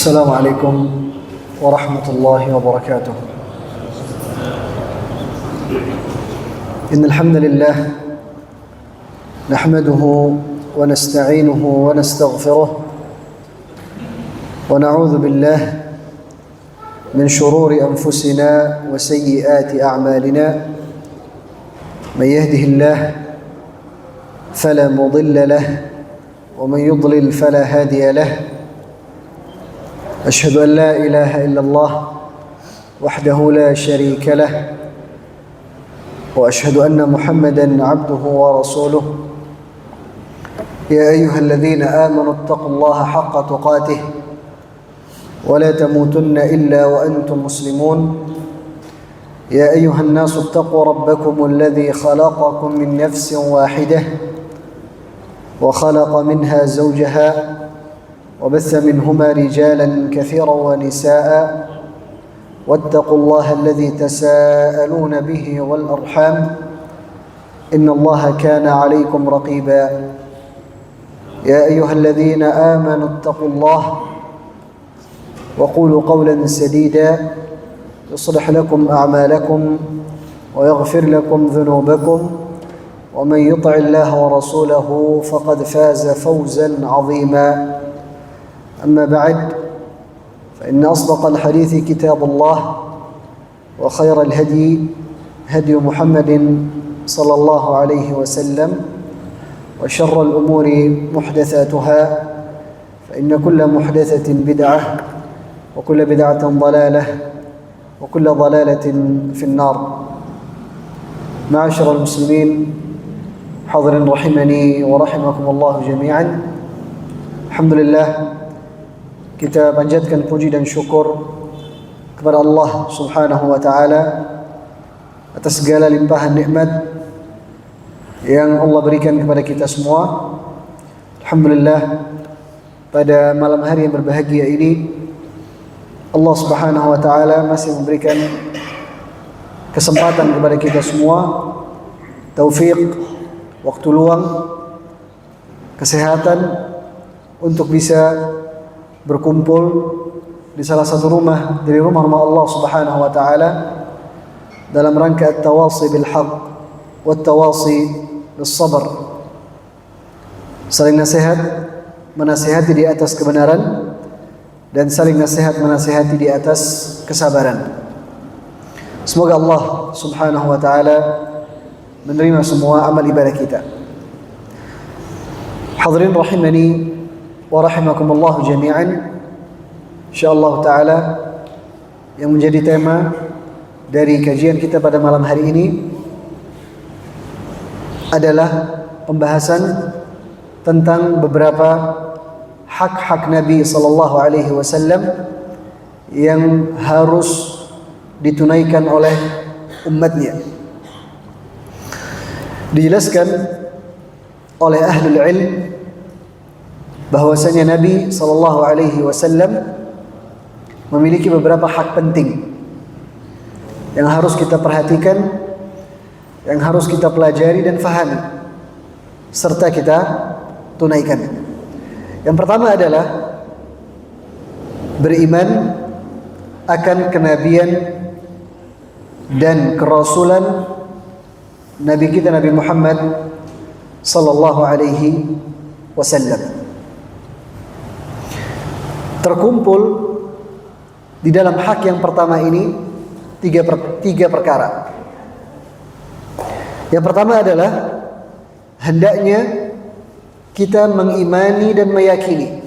السلام عليكم ورحمة الله وبركاته. إن الحمد لله نحمده ونستعينه ونستغفره ونعوذ بالله من شرور أنفسنا وسيئات أعمالنا. من يهده الله فلا مضل له ومن يضلل فلا هادي له. أشهد أن لا إله إلا الله وحده لا شريك له وأشهد أن محمدا عبده ورسوله. يا أيها الذين آمنوا اتقوا الله حق تقاته ولا تموتن إلا وأنتم مسلمون. يا أيها الناس اتقوا ربكم الذي خلقكم من نفس واحدة وخلق منها زوجها وبث منهما رجالا كثيرا ونساء واتقوا الله الذي تساءلون به والأرحام إن الله كان عليكم رقيبا. يا أيها الذين آمنوا اتقوا الله وقولوا قولا سديدا يصلح لكم أعمالكم ويغفر لكم ذنوبكم ومن يطع الله ورسوله فقد فاز فوزا عظيما. أما بعد فإن أصدق الحديث كتاب الله وخير الهدي هدي محمد صلى الله عليه وسلم وشر الأمور محدثاتها فإن كل محدثة بدعة وكل بدعة ضلالة وكل ضلالة في النار. معاشر المسلمين حاضرين رحمني ورحمكم الله جميعا. Alhamdulillah, kita panjatkan puji dan syukur kepada Allah Subhanahu wa taala atas segala limpahan nikmat yang Allah berikan kepada kita semua. Alhamdulillah, pada malam hari yang berbahagia ini Allah Subhanahu wa taala masih memberikan kesempatan kepada kita semua, taufik, waktu luang, kesehatan untuk bisa berkumpul di salah satu rumah dari rumah-rumah Allah Subhanahu wa taala dalam rangka at-tawasi bil haqq wat tawasi bis sabr. Saling nasihat, menasihati di atas kebenaran dan saling nasihat menasihati di atas kesabaran. Semoga Allah Subhanahu wa taala menerima semua amal ibadah kita. Hadirin rahimani wa rahimakumullah jami'an. Insyaallah taala yang menjadi tema dari kajian kita pada malam hari ini adalah pembahasan tentang beberapa hak-hak Nabi sallallahu alaihi wasallam yang harus ditunaikan oleh umatnya. Dijelaskan oleh ahlul ilm bahwasanya Nabi sallallahu alaihi wasallam memiliki beberapa hak penting yang harus kita perhatikan, yang harus kita pelajari dan fahami serta kita tunaikan. Yang pertama adalah beriman akan kenabian dan kerasulan Nabi kita Nabi Muhammad sallallahu alaihi wasallam. Terkumpul di dalam hak yang pertama ini tiga perkara. Yang pertama adalah hendaknya kita mengimani dan meyakini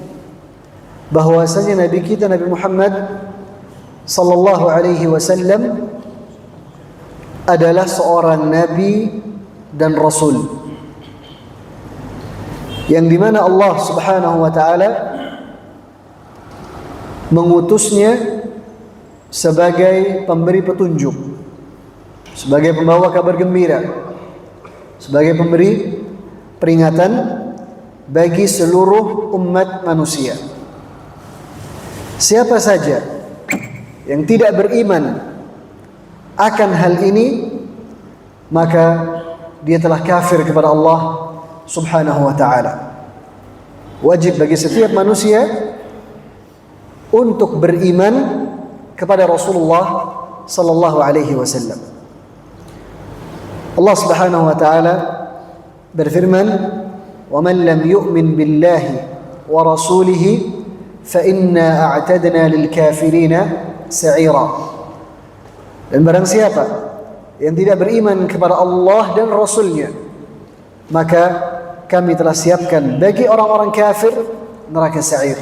bahwasanya Nabi kita Nabi Muhammad sallallahu alaihi wasallam adalah seorang nabi dan rasul yang dimana Allah Subhanahu wa taala mengutusnya sebagai pemberi petunjuk, sebagai pembawa kabar gembira, sebagai pemberi peringatan bagi seluruh umat manusia. Siapa saja yang tidak beriman akan hal ini, maka dia telah kafir kepada Allah Subhanahu wa ta'ala. Wajib bagi setiap manusia untuk beriman kepada Rasulullah sallallahu alaihi wasallam. Allah Subhanahu wa taala berfirman, "Wa man lam yu'min billahi wa rasulihi fa inna a'tadna lil kafirina sa'ira." Dan barang siapa yang tidak beriman kepada Allah dan Rasulnya, maka kami telah siapkan bagi orang-orang kafir neraka sa'ir.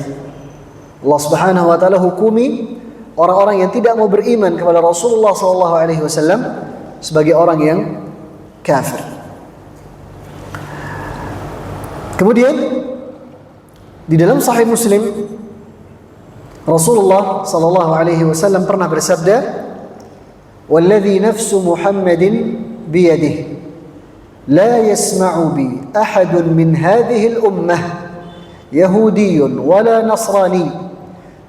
Allah Subhanahu wa taala hukumi orang-orang yang tidak mau beriman kepada Rasulullah sallallahu alaihi wasallam sebagai orang yang kafir. Kemudian di dalam Sahih Muslim, Rasulullah sallallahu alaihi wasallam pernah bersabda, "Walladzi nafsu Muhammadin biyadihi la yasma'u bi ahadun min hadhihi al-ummah yahudiyyun wala nasrani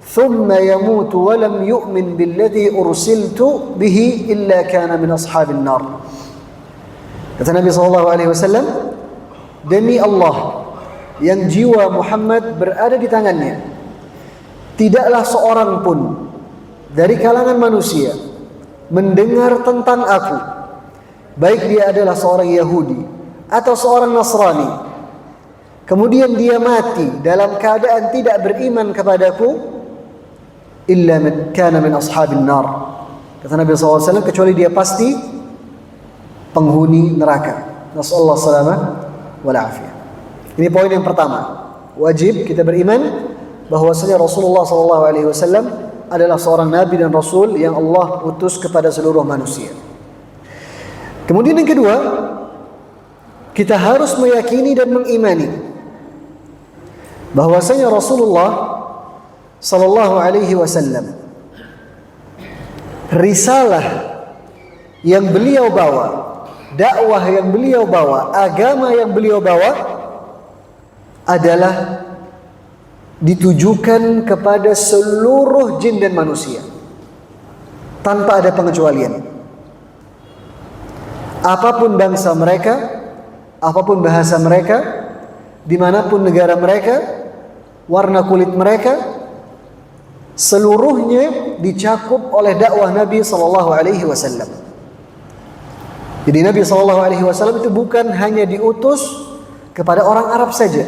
thumma yamutu wa lam yu'min billadzi ursiltu bihi illa kana min ashabin nar." Kata Nabi sallallahu alaihi wasallam, demi Allah yang jiwa Muhammad berada di tangannya, tidaklah seorang pun dari kalangan manusia mendengar tentang aku, baik dia adalah seorang Yahudi atau seorang Nasrani, kemudian dia mati dalam keadaan tidak beriman kepadaku, illa kana min ashabin nar. Kata Nabi SAW, kecuali dia pasti penghuni neraka. Nasallahu salamah wal afiyah. Ini poin yang pertama. Wajib kita beriman bahwasanya Rasulullah SAW adalah seorang nabi dan rasul yang Allah utus kepada seluruh manusia. Kemudian yang kedua, kita harus meyakini dan mengimani bahwasanya Rasulullah sallallahu alaihi wasallam, risalah yang beliau bawa, dakwah yang beliau bawa, agama yang beliau bawa adalah ditujukan kepada seluruh jin dan manusia tanpa ada pengecualian. Apapun bangsa mereka, apapun bahasa mereka, dimanapun negara mereka, warna kulit mereka, seluruhnya dicakup oleh dakwah Nabi sallallahu alaihi wasallam. Jadi Nabi sallallahu alaihi wasallam itu bukan hanya diutus kepada orang Arab saja,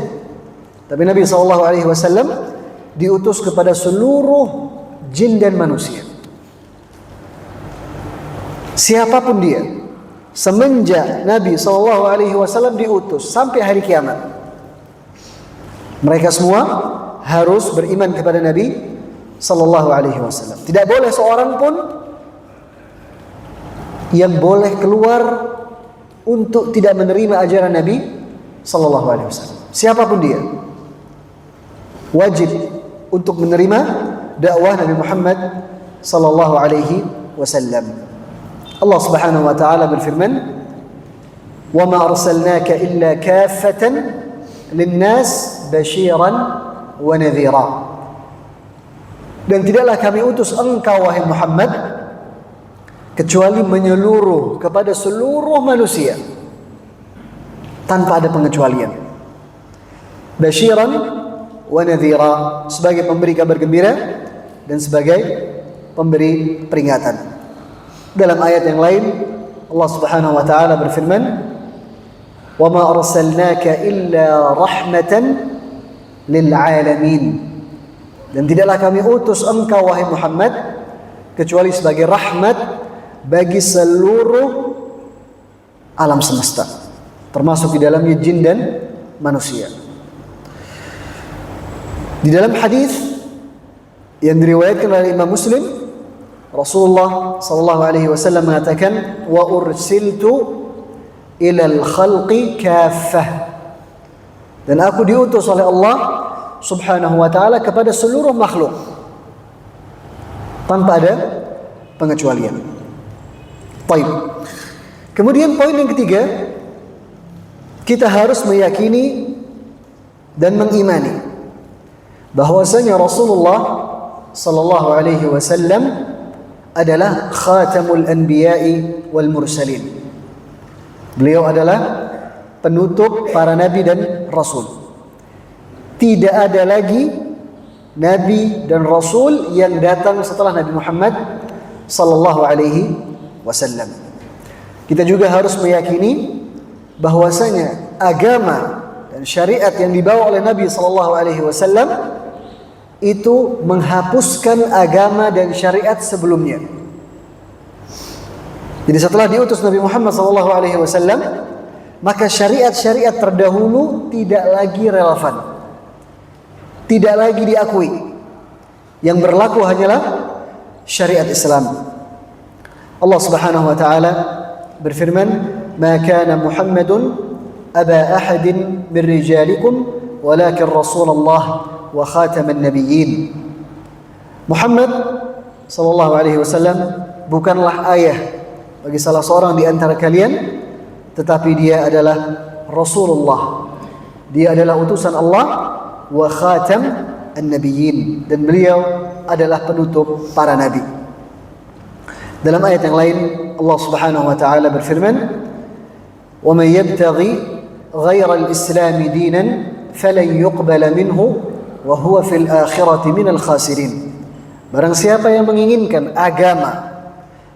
tapi Nabi sallallahu alaihi wasallam diutus kepada seluruh jin dan manusia. Siapapun dia, semenjak Nabi sallallahu alaihi wasallam diutus sampai hari kiamat, mereka semua harus beriman kepada Nabi sallallahu alaihi wasallam. Tidak boleh seorang pun yang boleh keluar untuk tidak menerima ajaran Nabi sallallahu alaihi wasallam. Siapapun dia wajib untuk menerima dakwah Nabi Muhammad sallallahu alaihi wasallam. Allah Subhanahu wa taala berfirman, "Wa ma arsalnaka illa kaffatan lin-nas basyiran wa nadhira." Dan tidaklah kami utus engkau wahai Muhammad kecuali menyeluruh kepada seluruh manusia tanpa ada pengecualian. Basyiran wa nadhira, sebagai pemberi kabar gembira dan sebagai pemberi peringatan. Dalam ayat yang lain Allah Subhanahu wa taala berfirman, "Wa ma arsalnaka illa rahmatan lil alamin." Dan tidaklah kami utus engkau wahai Muhammad kecuali sebagai rahmat bagi seluruh alam semesta, termasuk di dalamnya jin dan manusia. Di dalam hadis yang diriwayatkan oleh Imam Muslim, Rasulullah sallallahu alaihi wasallam mengatakan, "Wa ursiltu ilal khalqi kaffah." Dan aku diutus oleh Allah Subhanahu wa taala kepada seluruh makhluk tanpa ada pengecualian. Baik. Kemudian poin yang ketiga, kita harus meyakini dan mengimani bahwasanya Rasulullah sallallahu alaihi wasallam adalah khatamul anbiya'i wal mursalin. Beliau adalah penutup para nabi dan rasul. Tidak ada lagi nabi dan rasul yang datang setelah Nabi Muhammad sallallahu alaihi wasallam. Kita juga harus meyakini bahwasanya agama dan syariat yang dibawa oleh Nabi sallallahu alaihi wasallam itu menghapuskan agama dan syariat sebelumnya. Jadi setelah diutus Nabi Muhammad SAW, maka syariat-syariat terdahulu tidak lagi relevan, tidak lagi diakui. Yang berlaku hanyalah syariat Islam. Allah Subhanahu wa taala berfirman, "Ma kana Muhammadun aba ahadin min rijalikum, walakin Rasulullah wa khataman nabiyyin." Muhammad sallallahu alaihi wasallam bukanlah ayah bagi salah seorang di antara kalian, tetapi dia adalah Rasulullah. Dia adalah utusan Allah, wa khatam an-nabiyyin, dan beliau adalah penutup para nabi. Dalam ayat yang lain Allah Subhanahu wa taala berfirman, "Wa man yabtaghi ghayra al-islam dinan falan yuqbala minhu wa huwa fil akhirati minal khasirin." Barang siapa yang menginginkan agama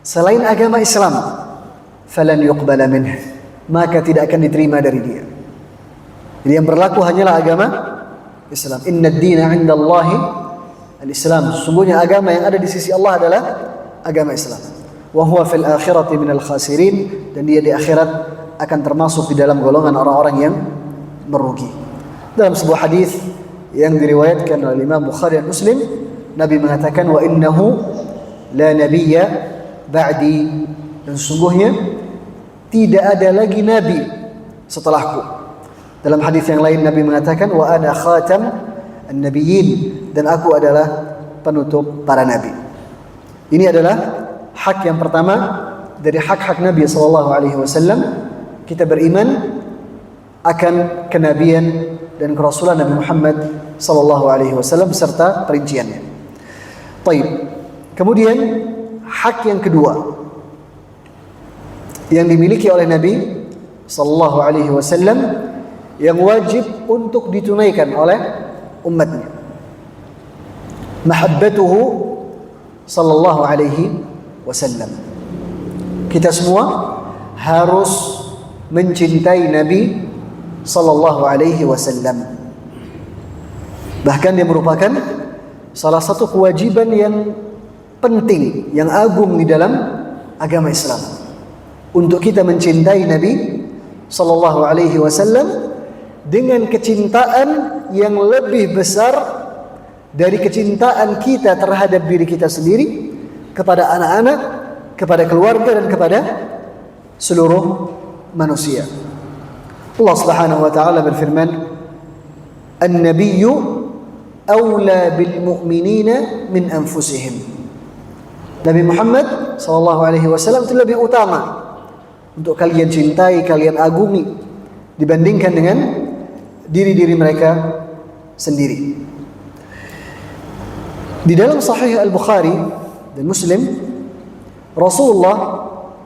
selain agama Islam, falan yuqbala minhu, maka tidak akan diterima dari dia. Jadi yang berlaku hanyalah agama Islam. Inna ad-dina 'indallahi al-Islam. Sesungguhnya agama yang ada di sisi Allah adalah agama Islam. Wa huwa fil akhirati minal khasirin, dan dia di akhirat akan termasuk di dalam golongan orang-orang yang merugi. Dalam sebuah hadis yang diriwayatkan oleh Imam Bukhari dan Muslim, Nabi mengatakan, "Wa innahu la nabiyya ba'di," dan sesungguhnya tidak ada lagi nabi setelahku. Dalam hadis yang lain Nabi mengatakan, "Wa ana khatam an-nabiyyin," dan aku adalah penutup para nabi. Ini adalah hak yang pertama dari hak-hak Nabi sallallahu alaihi wasallam. Kita beriman akan kenabian dan kerasulan Nabi Muhammad sallallahu alaihi wasallam beserta perinciannya. Baik. Kemudian hak yang kedua yang dimiliki oleh Nabi sallallahu alaihi wasallam yang wajib untuk ditunaikan oleh umatnya, mahabbatuhu sallallahu alaihi wasallam. Kita semua harus mencintai Nabi sallallahu alaihi wasallam. Bahkan dia merupakan salah satu kewajiban yang penting, yang agung di dalam agama Islam, untuk kita mencintai Nabi sallallahu alaihi wasallam dengan kecintaan yang lebih besar dari kecintaan kita terhadap diri kita sendiri, kepada anak-anak, kepada keluarga, dan kepada seluruh manusia. Allah Subhanahu wa taala berfirman, "An-nabiyyu awla bil mu'minina min anfusihim." Nabi Muhammad sallallahu alaihi wasallam itu lebih utama untuk kalian cintai, kalian agungi dibandingkan dengan diri-diri mereka sendiri. Di dalam Sahih Al-Bukhari dan Muslim, Rasulullah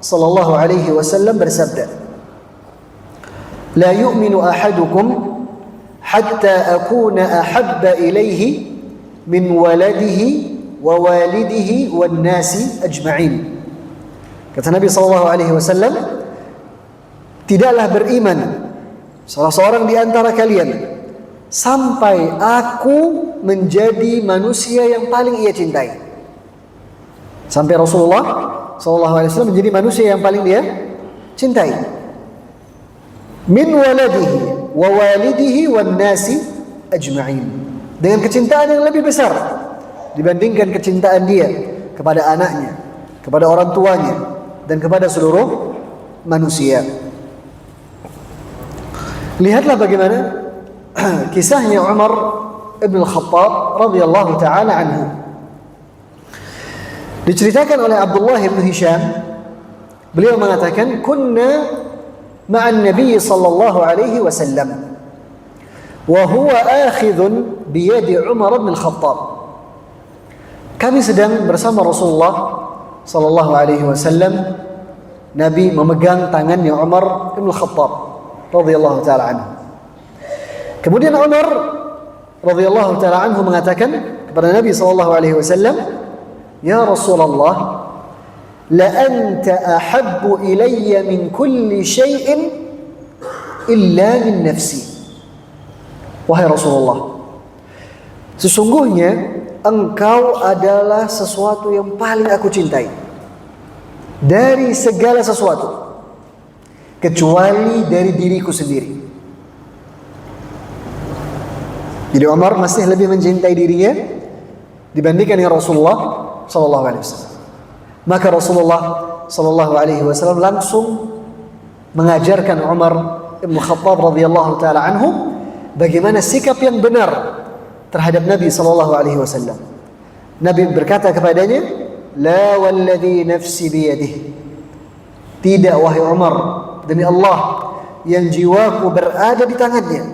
sallallahu alaihi wasallam bersabda, "La yu'minu ahadukum hatta akuna ahabba ilaihi min waladihi wa walidihi wan nasi ajma'in." Kata Nabi sallallahu alaihi wasallam, tidaklah beriman salah seorang di antara kalian sampai aku menjadi manusia yang paling ia cintai. Sampai Rasulullah sallallahu alaihi wasallam menjadi manusia yang paling dia cintai. Min waladihi wa walidihi wan nasi ajma'in. Dengan kecintaan yang lebih besar dibandingkan kecintaan dia kepada anaknya, kepada orang tuanya, dan kepada seluruh manusia. Lihatlah bagaimana kisahnya Umar ibn Khattab radhiyallahu taala anhu. Diceritakan oleh Abdullah bin Hisham, beliau mengatakan, "Kunna ma'an Nabi sallallahu alaihi wasallam wa huwa akhidhun bi yadi Umar bin Khattab." Kami sedang bersama Rasulullah sallallahu alaihi wasallam, Nabi memegang tangannya Umar bin Khattab radhiyallahu taala anhu. Kemudian Umar radhiyallahu taala anhu mengatakan kepada Nabi SAW, "Ya Rasulullah, la anta ahabbu ilayya min kulli syai'in illa min nafsi." Wahai Rasulullah, sesungguhnya engkau adalah sesuatu yang paling aku cintai dari segala sesuatu, kecuali dari diriku sendiri. Jadi Umar masih lebih mencintai dirinya dibandingkan dengan Rasulullah sallallahu alaihi wasallam. Maka Rasulullah sallallahu alaihi wasallam langsung mengajarkan Umar bin Khattab radhiyallahu taala anhu bagaimana sikap yang benar terhadap Nabi sallallahu alaihi wasallam. Nabi berkata kepadanya, "La walladhi nafsi biyadihi." Tidak wahai Umar, demi Allah yang jiwaku berada di tangannya,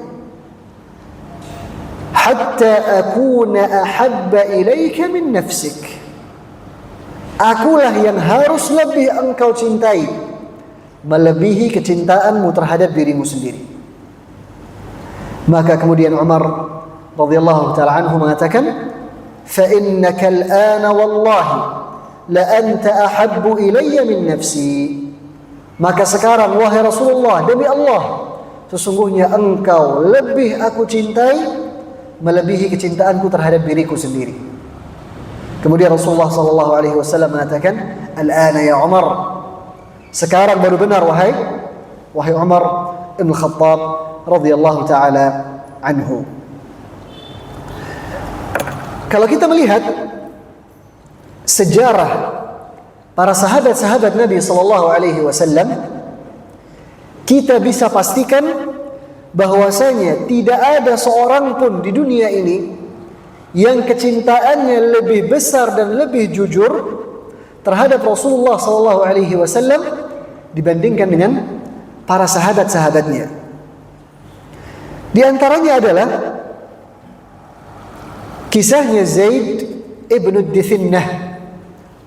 hatta akuna ahabba ilaika min nafsik. Akulah yang harus lebih engkau cintai, melebihi kecintaanmu terhadap dirimu sendiri. Maka kemudian Umar radhiyallahu ta'ala anhu mengatakan, "Fa innaka al-ana wallahi la anta ahabbu ilayya min nafsi." Maka sekarang wahai Rasulullah, demi Allah, sesungguhnya engkau lebih aku cintai melebihi kecintaanku terhadap diriku sendiri. Kemudian Rasulullah sallallahu alaihi wasallam mengatakan, "Al-ana ya Umar." Sekarang baru benar wahai Umar bin Khattab radhiyallahu taala anhu. Kalau kita melihat sejarah para sahabat-sahabat Nabi sallallahu alaihi wasallam, kita bisa pastikan bahwasanya tidak ada seorang pun di dunia ini yang kecintaannya lebih besar dan lebih jujur terhadap Rasulullah sallallahu alaihi wasallam dibandingkan dengan para sahabat-sahabatnya. Di antaranya adalah kisahnya Zaid ibn Dithinnah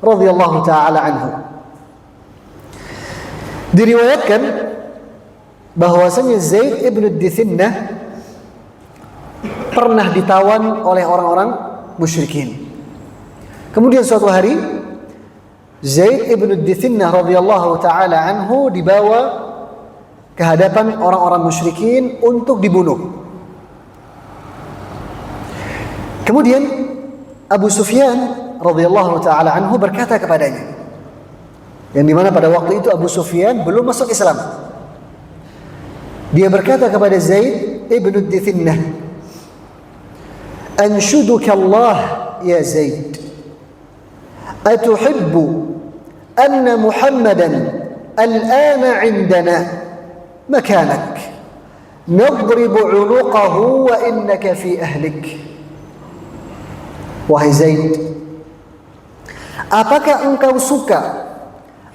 radhiyallahu taala anhu. Diriwayatkan bahwasanya Zaid ibn Dithinnah pernah ditawan oleh orang-orang musyrikin. Kemudian suatu hari Zaid ibn Dithinnah radhiyallahu taala anhu dibawa ke hadapan orang-orang musyrikin untuk dibunuh. Kemudian Abu Sufyan radhiyallahu taala anhu berkata kepadanya, yang dimana pada waktu itu Abu Sufyan belum masuk Islam. Dia berkata kepada Zaid ibn Dithinnah, "Anshuduka Allah ya Zaid, atuhibbu anna Muhammadan al-ana indana makanak nadribu 'unuqahu wa innaka fi ahlik." Wahai Zaid, apakah engkau suka,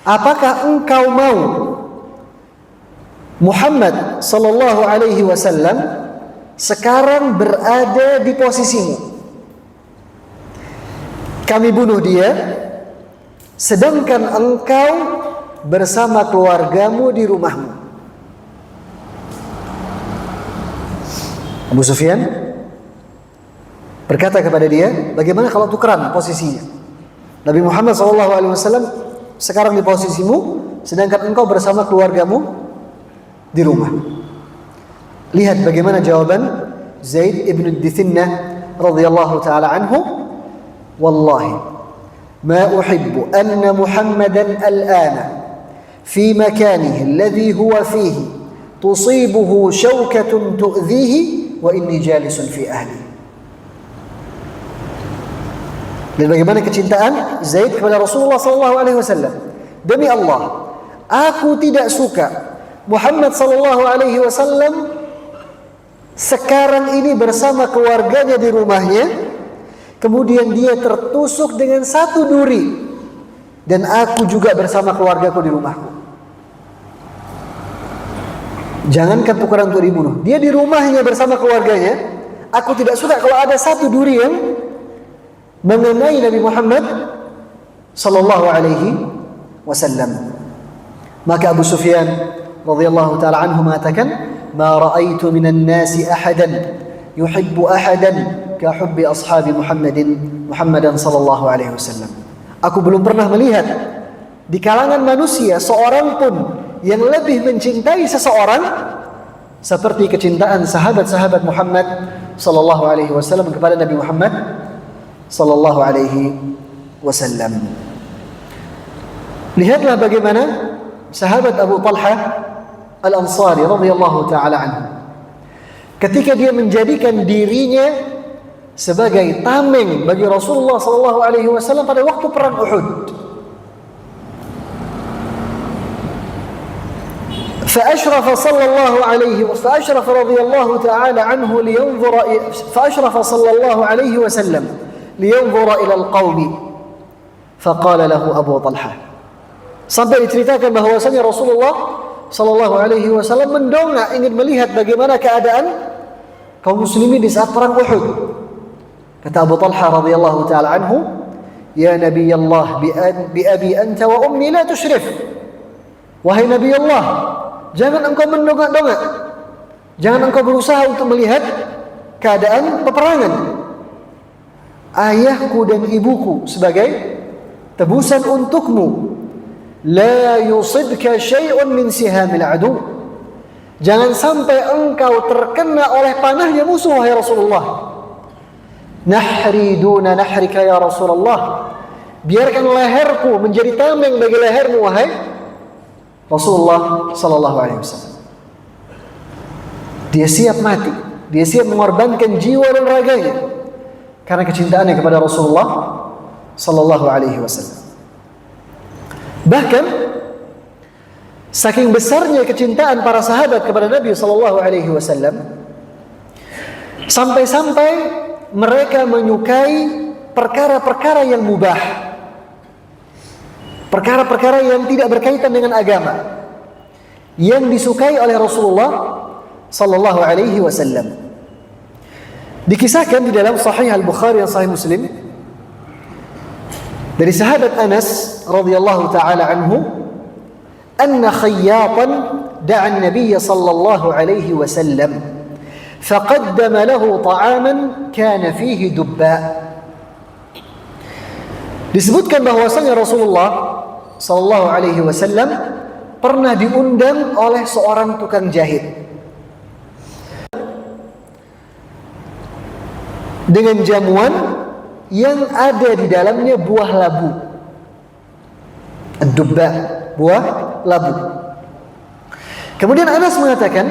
apakah engkau mau Muhammad sallallahu alaihi wasallam sekarang berada di posisimu? Kami bunuh dia, sedangkan engkau bersama keluargamu di rumahmu. Abu Sufyan berkata kepada dia, bagaimana kalau tukeran posisinya? Nabi Muhammad SAW sekarang di posisimu, sedangkan engkau bersama keluargamu di rumah. Lihat bagaimana jawaban Zaid ibn Dithinnah radhiyallahu taala anhu, "Wallahi ma uhibbu anna Muhammadan al-ana fi makanihi alladhi huwa fihi tusibuhu shawkatun tu'dhihi wa inni jalisun fi ahli." Dan bagaimana kecintaan Zaid kepada Rasulullah SAW. Demi Allah, aku tidak suka Muhammad SAW sekarang ini bersama keluarganya di rumahnya, kemudian dia tertusuk dengan satu duri, dan aku juga bersama keluargaku di rumahku. Jangankan tukeran untuk dibunuh, dia di rumahnya bersama keluarganya. Aku tidak suka kalau ada satu duri yang mengenai Nabi Muhammad sallallahu alaihi wasallam. Maka Abu Sufyan radhiyallahu taala anhu mengatakan, "Ma ra'aitu minan nasi ahadan yuhibbu ahadan ka hubbi ashabi Muhammadan sallallahu alaihi wasallam. Aku belum pernah melihat di kalangan manusia seorang pun yang lebih mencintai seseorang seperti kecintaan sahabat-sahabat Muhammad sallallahu alaihi wasallam kepada Nabi Muhammad sallallahu alaihi wasallam. Lihatlah bagaimana sahabat Abu Talha Al-Ansari radhiyallahu taala anhu, ketika dia menjadikan dirinya sebagai tameng bagi Rasulullah sallallahu alaihi wasallam pada waktu perang Uhud. فأشرف صلى الله عليه فأشرف رضي الله تعالى عنه لينظر فأشرف صلى الله عليه وسلم لينظر إلى القوم فقال له أبو طلحة. Sampai diceritakan bahwasanya Rasulullah sallallahu alaihi wasallam mendongak ingin melihat bagaimana keadaan kaum muslimin di saat perang Uhud. Kata Abu Talha radhiyallahu taala anhu, "Ya Nabi Allah, bi abi anta wa ummi la tushrif." Wahai Nabi Allah, jangan engkau mendongak-dongak. Jangan engkau berusaha untuk melihat keadaan peperangan. Ayahku dan ibuku sebagai tebusan untukmu. La yusibka syai'un min sihamil adu. Jangan sampai engkau terkena oleh panahnya musuh, wahai Rasulullah. Nahri duna nahrika ya Rasulullah. Biarkan leherku menjadi tameng bagi lehermu, wahai Rasulullah sallallahu alaihi wasallam. Dia siap mati, dia siap mengorbankan jiwa dan raganya karena kecintaannya kepada Rasulullah sallallahu alaihi wasallam. Bahkan saking besarnya kecintaan para sahabat kepada Nabi sallallahu alaihi wasallam, sampai-sampai mereka menyukai perkara-perkara yang mubah, perkara-perkara yang tidak berkaitan dengan agama, yang disukai oleh Rasulullah sallallahu alaihi wasallam. Dikisahkan di dalam Sahih Al-Bukhari dan Sahih Muslim dari sahabat Anas radhiyallahu taala anhu, anna khayyatan da'a an-nabiy sallallahu alaihi wasallam faqaddama lahu ta'aman kana fihi dubba. Disebutkan bahwasanya Rasulullah sallallahu alaihi wasallam pernah diundang oleh seorang tukang jahit dengan jamuan yang ada di dalamnya buah labu. Ad-dubba, buah labu. Kemudian Anas mengatakan,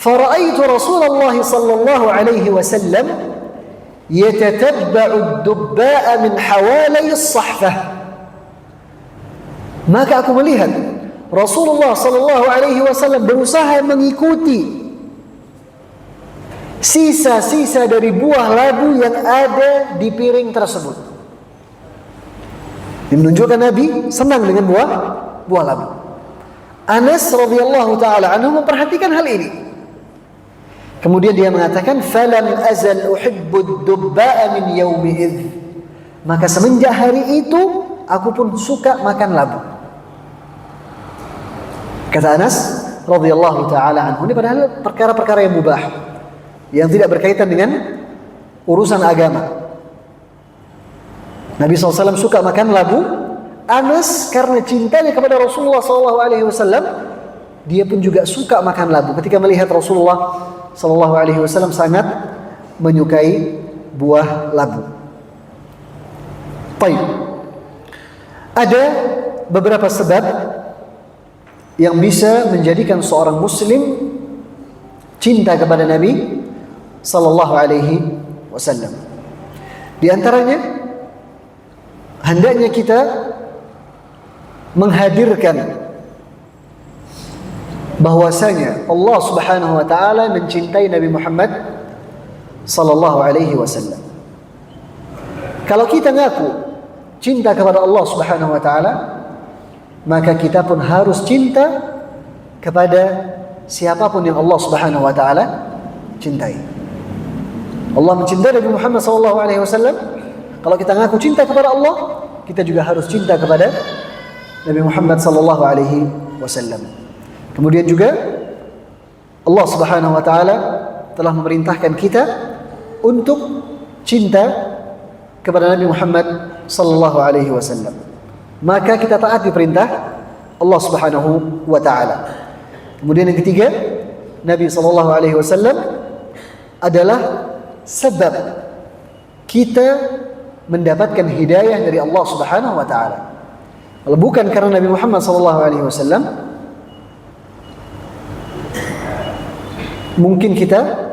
"Fara'aitu Rasulullah sallallahu alaihi wasallam yatatabba'u ad-dubba'a min hawali as-sahfah." Maka aku melihat Rasulullah sallallahu alaihi wasallam berusaha mengikuti sisa-sisa dari buah labu yang ada di piring tersebut. Ini menunjukkan Nabi senang dengan buah labu. Anas radhiyallahu taala anhu memperhatikan hal ini. Kemudian dia mengatakan, "Falam azal uhibbu ad-dubba'a min yaumi idh." Maka semenjak hari itu aku pun suka makan labu. Kata Anas radhiyallahu taala anhu, ini padahal perkara-perkara yang mubah, yang tidak berkaitan dengan urusan agama. Nabi SAW suka makan labu. Anas karena cintanya kepada Rasulullah SAW, dia pun juga suka makan labu. Ketika melihat Rasulullah SAW sangat menyukai buah labu. Baik. Ada beberapa sebab yang bisa menjadikan seorang Muslim cinta kepada Nabi sallallahu alaihi wasallam. Di antaranya, hendaknya kita menghadirkan bahwasanya Allah Subhanahu wa taala mencintai Nabi Muhammad sallallahu alaihi wasallam. Kalau kita ngaku cinta kepada Allah Subhanahu wa taala, maka kita pun harus cinta kepada siapapun yang Allah Subhanahu wa taala cintai. Allah mencintai Nabi Muhammad SAW. Kalau kita ngaku cinta kepada Allah, kita juga harus cinta kepada Nabi Muhammad SAW. Kemudian juga Allah Subhanahu Wa Taala telah memerintahkan kita untuk cinta kepada Nabi Muhammad sallallahu alaihi wasallam, maka kita taati perintah Allah Subhanahu wa taala. Kemudian yang ketiga, Nabi sallallahu alaihi wasallam adalah sebab kita mendapatkan hidayah dari Allah Subhanahu wa taala. Kalau bukan karena Nabi Muhammad sallallahu alaihi wasallam, mungkin kita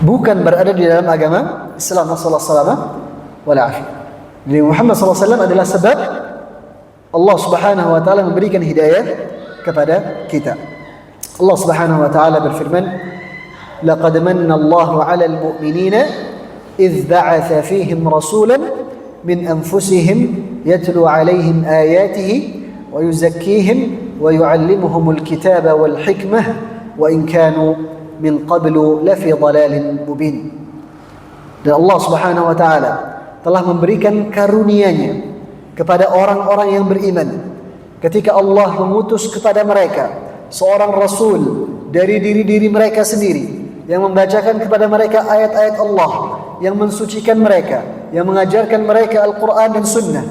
bukan berada di dalam agama Islam. Sallallahu wal afiyah. Nabi Muhammad sallallahu alaihi wasallam adalah sebab Allah Subhanahu wa taala memberikan hidayah kepada kita. Allah Subhanahu wa taala berfirman, "Laqad manna Allahu 'alal mu'minina idz ba'atha fihim rasulan min anfusihim yatlu 'alaihim ayatihi wa yuzakkihim wa yu'allimuhumul kitaba wal hikmah wa in kanu min qablu lafi dhalalin mubin." Dan Allah Subhanahu wa taala telah memberikan karunia-Nya kepada orang-orang yang beriman ketika Allah mengutus kepada mereka seorang rasul dari diri-diri mereka sendiri yang membacakan kepada mereka ayat-ayat Allah, yang mensucikan mereka, yang mengajarkan mereka Al-Quran dan Sunnah,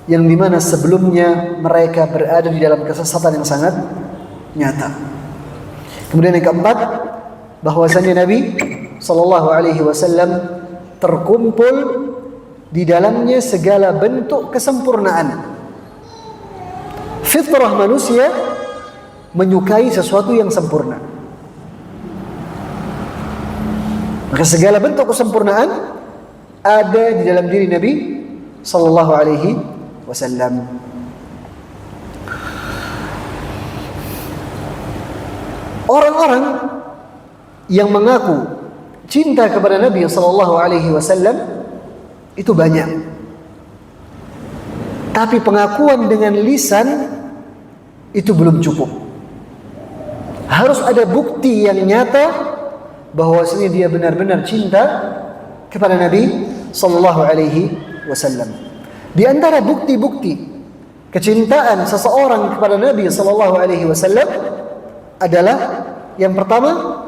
yang dimana sebelumnya mereka berada di dalam kesesatan yang sangat nyata. Kemudian yang keempat, bahwasanya Nabi sallallahu alaihi wasallam terkumpul di dalamnya segala bentuk kesempurnaan. Fitrah manusia menyukai sesuatu yang sempurna. Maka segala bentuk kesempurnaan ada di dalam diri Nabi sallallahu alaihi wasallam. Orang-orang yang mengaku cinta kepada Nabi sallallahu alaihi wasallam itu banyak. Tapi pengakuan dengan lisan itu belum cukup. Harus ada bukti yang nyata bahwasanya dia benar-benar cinta kepada Nabi sallallahu alaihi wasallam. Di antara bukti-bukti kecintaan seseorang kepada Nabi sallallahu alaihi wasallam adalah yang pertama,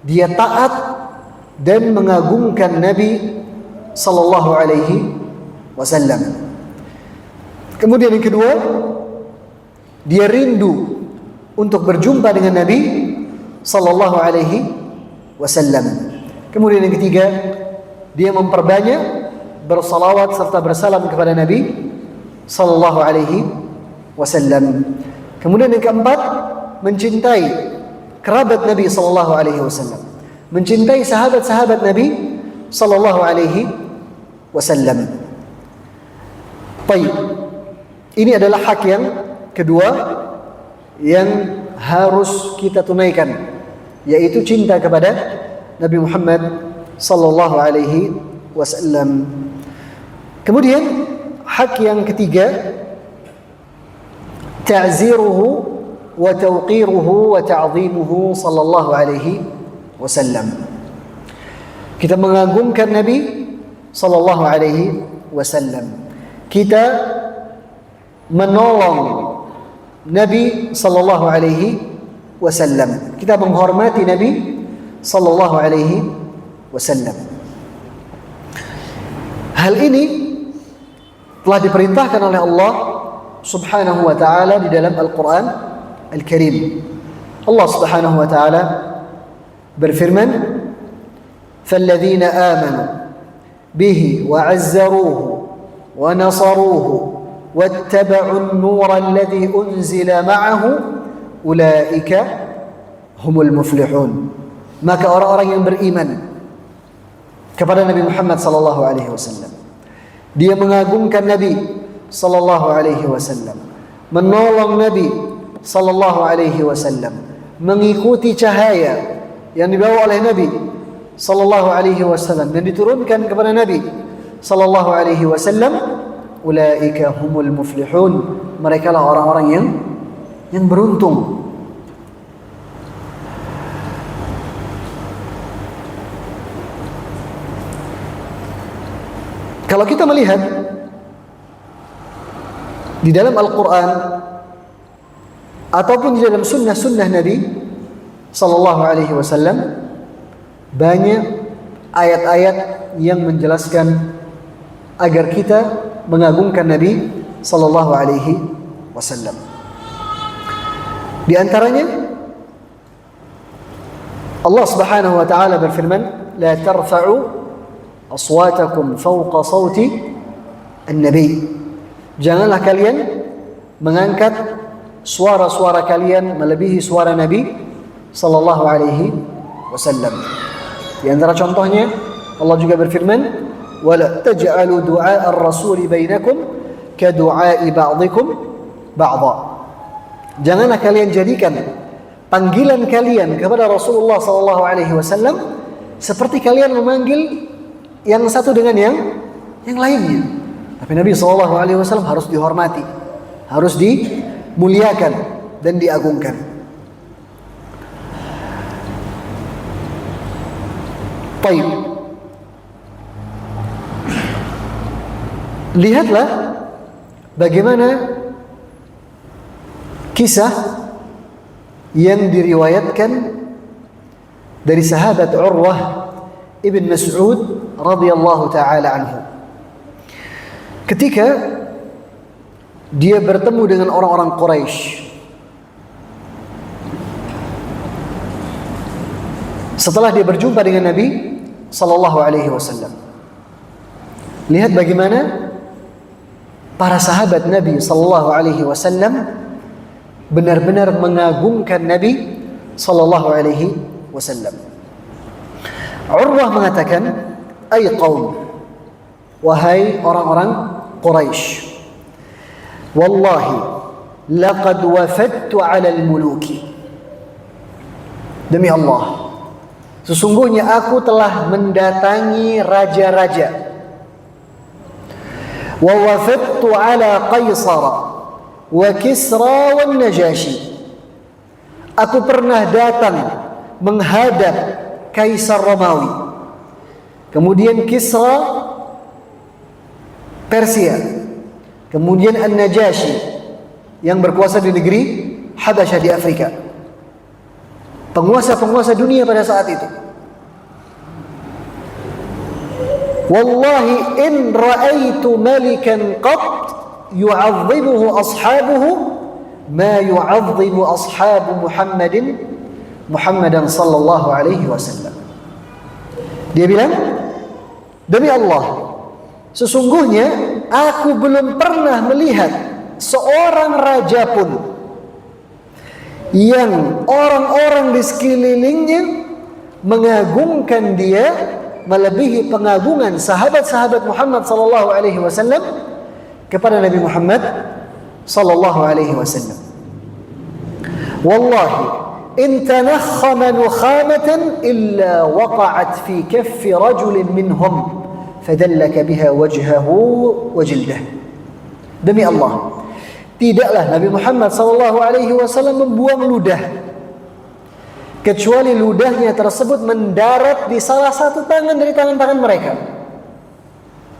dia taat dan mengagungkan Nabi sallallahu alaihi wasallam. Kemudian yang kedua, dia rindu untuk berjumpa dengan Nabi sallallahu alaihi wasallam. Kemudian yang ketiga, dia memperbanyak bersalawat serta bersalam kepada Nabi sallallahu alaihi wasallam. Kemudian yang keempat, mencintai kerabat Nabi sallallahu alaihi wasallam, mencintai sahabat-sahabat Nabi sallallahu alaihi wasallam. Baik, ini adalah hak yang kedua yang harus kita tunaikan, yaitu cinta kepada Nabi Muhammad sallallahu alaihi wasallam. Kemudian hak yang ketiga, ta'ziruhu wa tawqiruhu wa ta'zimuhu sallallahu alaihi wasallam. Kita mengagungkan Nabi sallallahu alaihi wasallam. Kita menolong Nabi sallallahu alaihi wasallam. Kita menghormati Nabi sallallahu alaihi wasallam. Hal ini telah diperintahkan oleh Allah Subhanahu wa taala di dalam Al-Qur'an Al-Karim. Allah Subhanahu wa taala berfirman, "Falladzina amanu bihi wa 'azzaruhu wa nasaruhu واتبعوا النور الذي أنزل معه أولئك هم المفلحون." Maka orang-orang yang beriman kepada Nabi Muhammad sallallahu alaihi wasallam, dia mengagungkan Nabi sallallahu alaihi wasallam, menolong Nabi sallallahu alaihi wasallam, mengikuti cahaya yang dibawa oleh Nabi sallallahu alaihi wasallam dan diturunkan kepada Nabi sallallahu alaihi wasallam, ulaika humul muflihun, mereka lah orang-orang yang beruntung. Kalau kita melihat di dalam Al-Quran ataupun di dalam sunnah-sunnah Nabi sallallahu alaihi wasallam, banyak ayat-ayat yang menjelaskan agar kita mengagungkan Nabi sallallahu alaihi wasallam. Di antaranya Allah Subhanahu wa taala berfirman, "La tarfa'u aswatakum fawqa sawti an-nabi." Janganlah kalian mengangkat suara-suara kalian melebihi suara Nabi sallallahu alaihi wasallam. Di antara contohnya Allah juga berfirman, "Wala taj'alu du'a ar-rasuli bainakum ka du'a'i ba'dikum ba'dha." Janganlah kalian jadikan panggilan kalian kepada Rasulullah sallallahu alaihi wasallam seperti kalian memanggil yang satu dengan yang lainnya. Tapi Nabi sallallahu alaihi wasallam harus dihormati, harus dimuliakan dan diagungkan. Baik. Lihatlah bagaimana kisah yang diriwayatkan dari sahabat Urwah ibn Mas'ud radhiyallahu taala anhu. Ketika dia bertemu dengan orang-orang Quraisy setelah dia berjumpa dengan Nabi sallallahu alaihi wasallam. Lihat bagaimana para sahabat Nabi sallallahu alaihi wasallam benar-benar mengagungkan Nabi sallallahu alaihi wasallam. Urwah mengatakan, "Ay qaum, wahai orang-orang Quraisy, wallahi laqad wafadtu 'ala al-muluki." Demi Allah, sesungguhnya aku telah mendatangi raja-raja. Wa wafadtu 'ala Qaisar wa Kisra wa Najashi. Aku pernah datang menghadap Kaisar Romawi, kemudian Kisra Persia, kemudian An-Najashi yang berkuasa di negeri Habasyah di Afrika. Penguasa-penguasa dunia pada saat itu. Wallahi in ra'aitu malikan qat yu'azzimuhu ashabuhu ma yu'azzimu ashabu Muhammadan sallallahu alaihi wasallam. Dia bilang, demi Allah, sesungguhnya aku belum pernah melihat seorang raja pun yang orang-orang di sekelilingnya mengagungkan dia melebihi pengagungan sahabat-sahabat Muhammad sallallahu alaihi wasallam kepada Nabi Muhammad sallallahu alaihi wasallam. Wallahi in tanakhama nukhamatan illa waqa'at fi kaffi rajulin minhum fadallaka biha wajhahu wa jildah. Demi Allah, tidaklah Nabi Muhammad sallallahu alaihi wasallam membuang ludah kecuali ludahnya tersebut mendarat di salah satu tangan dari tangan-tangan mereka.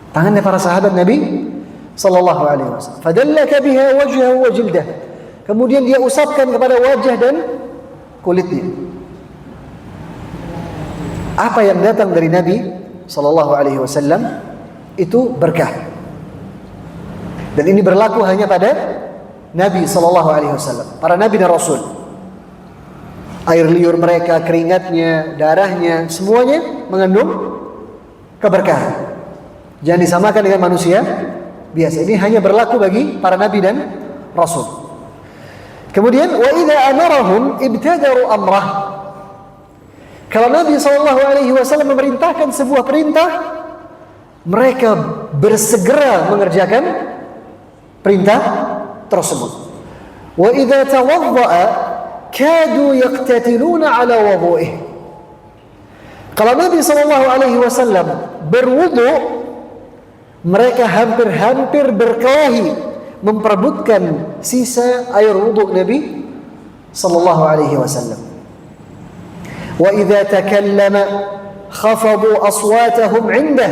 Tangannya para sahabat Nabi sallallahu alaihi wasallam. Fadallaka biha wajhahu wa jildah. Kemudian dia usapkan kepada wajah dan kulitnya. Apa yang datang dari Nabi sallallahu alaihi wasallam itu berkah. Dan ini berlaku hanya pada Nabi sallallahu alaihi wasallam, para nabi dan rasul. Air liur mereka, keringatnya, darahnya, semuanya mengandung keberkahan. Jangan disamakan dengan manusia biasa. Ini hanya berlaku bagi para nabi dan rasul. Kemudian wa idza amarahum ibtadaru amrah. Kalau Nabi sallallahu alaihi wasallam memerintahkan sebuah perintah, mereka bersegera mengerjakan perintah tersebut. Wa idza tawadda'a kadu yaqtatiluna ala wudu'ih. Kalau Nabi sallallahu alaihi wasallam berwudu, mereka hampir-hampir berkelahi memperebutkan sisa air wudu Nabi sallallahu alaihi wasallam. Wa idza takallama khafadu aswatahum 'indah.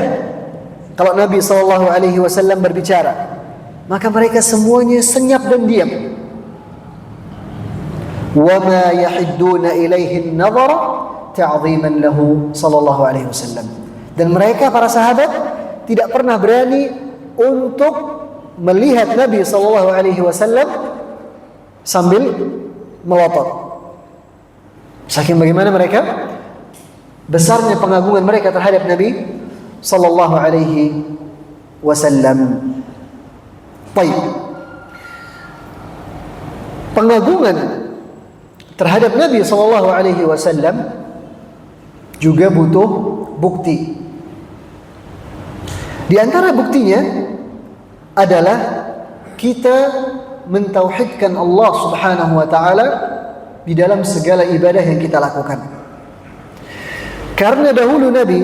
Kalau Nabi sallallahu alaihi wasallam berbicara, maka mereka semuanya senyap dan diam. Wa ma yahidduna ilaihi an-nazar ta'ziman lahu sallallahu alaihi wasallam. Dan mereka para sahabat tidak pernah berani untuk melihat Nabi sallallahu alaihi wasallam sambil melotot. Saking bagaimana mereka besarnya pengagungan mereka terhadap Nabi sallallahu alaihi wasallam. Baik. Pengagungan terhadap Nabi sallallahu alaihi wasallam juga butuh bukti. Di antara buktinya adalah kita mentauhidkan Allah Subhanahu wa taala di dalam segala ibadah yang kita lakukan. Karena dahulu Nabi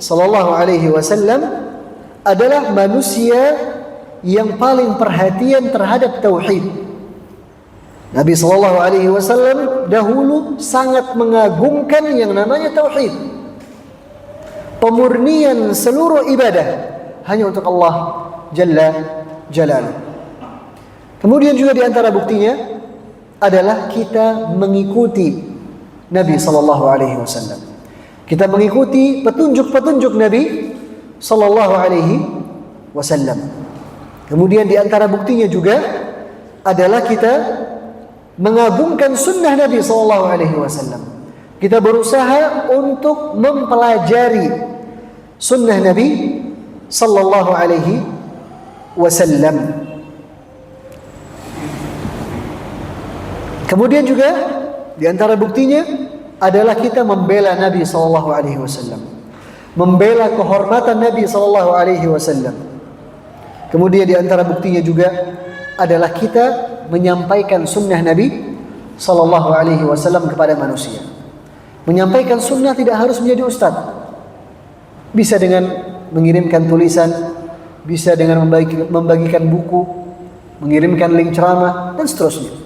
sallallahu alaihi wasallam adalah manusia yang paling perhatian terhadap tauhid. Nabi sallallahu alaihi wasallam dahulu sangat mengagungkan yang namanya tauhid. Pemurnian seluruh ibadah hanya untuk Allah Jalla Jalaluhu. Kemudian juga di antara buktinya adalah kita mengikuti Nabi sallallahu alaihi wasallam. Kita mengikuti petunjuk-petunjuk Nabi sallallahu alaihi wasallam. Kemudian di antara buktinya juga adalah kita mengagungkan sunnah Nabi sallallahu alaihi wasallam. Kita berusaha untuk mempelajari sunnah Nabi sallallahu alaihi wasallam. Kemudian juga di antara buktinya adalah kita membela Nabi sallallahu alaihi wasallam, membela kehormatan Nabi sallallahu alaihi wasallam. Kemudian di antara buktinya juga adalah kita menyampaikan sunnah Nabi sallallahu alaihi wasallam kepada manusia. Menyampaikan sunnah tidak harus menjadi ustaz. Bisa dengan mengirimkan tulisan, bisa dengan membagikan buku, mengirimkan link ceramah dan seterusnya.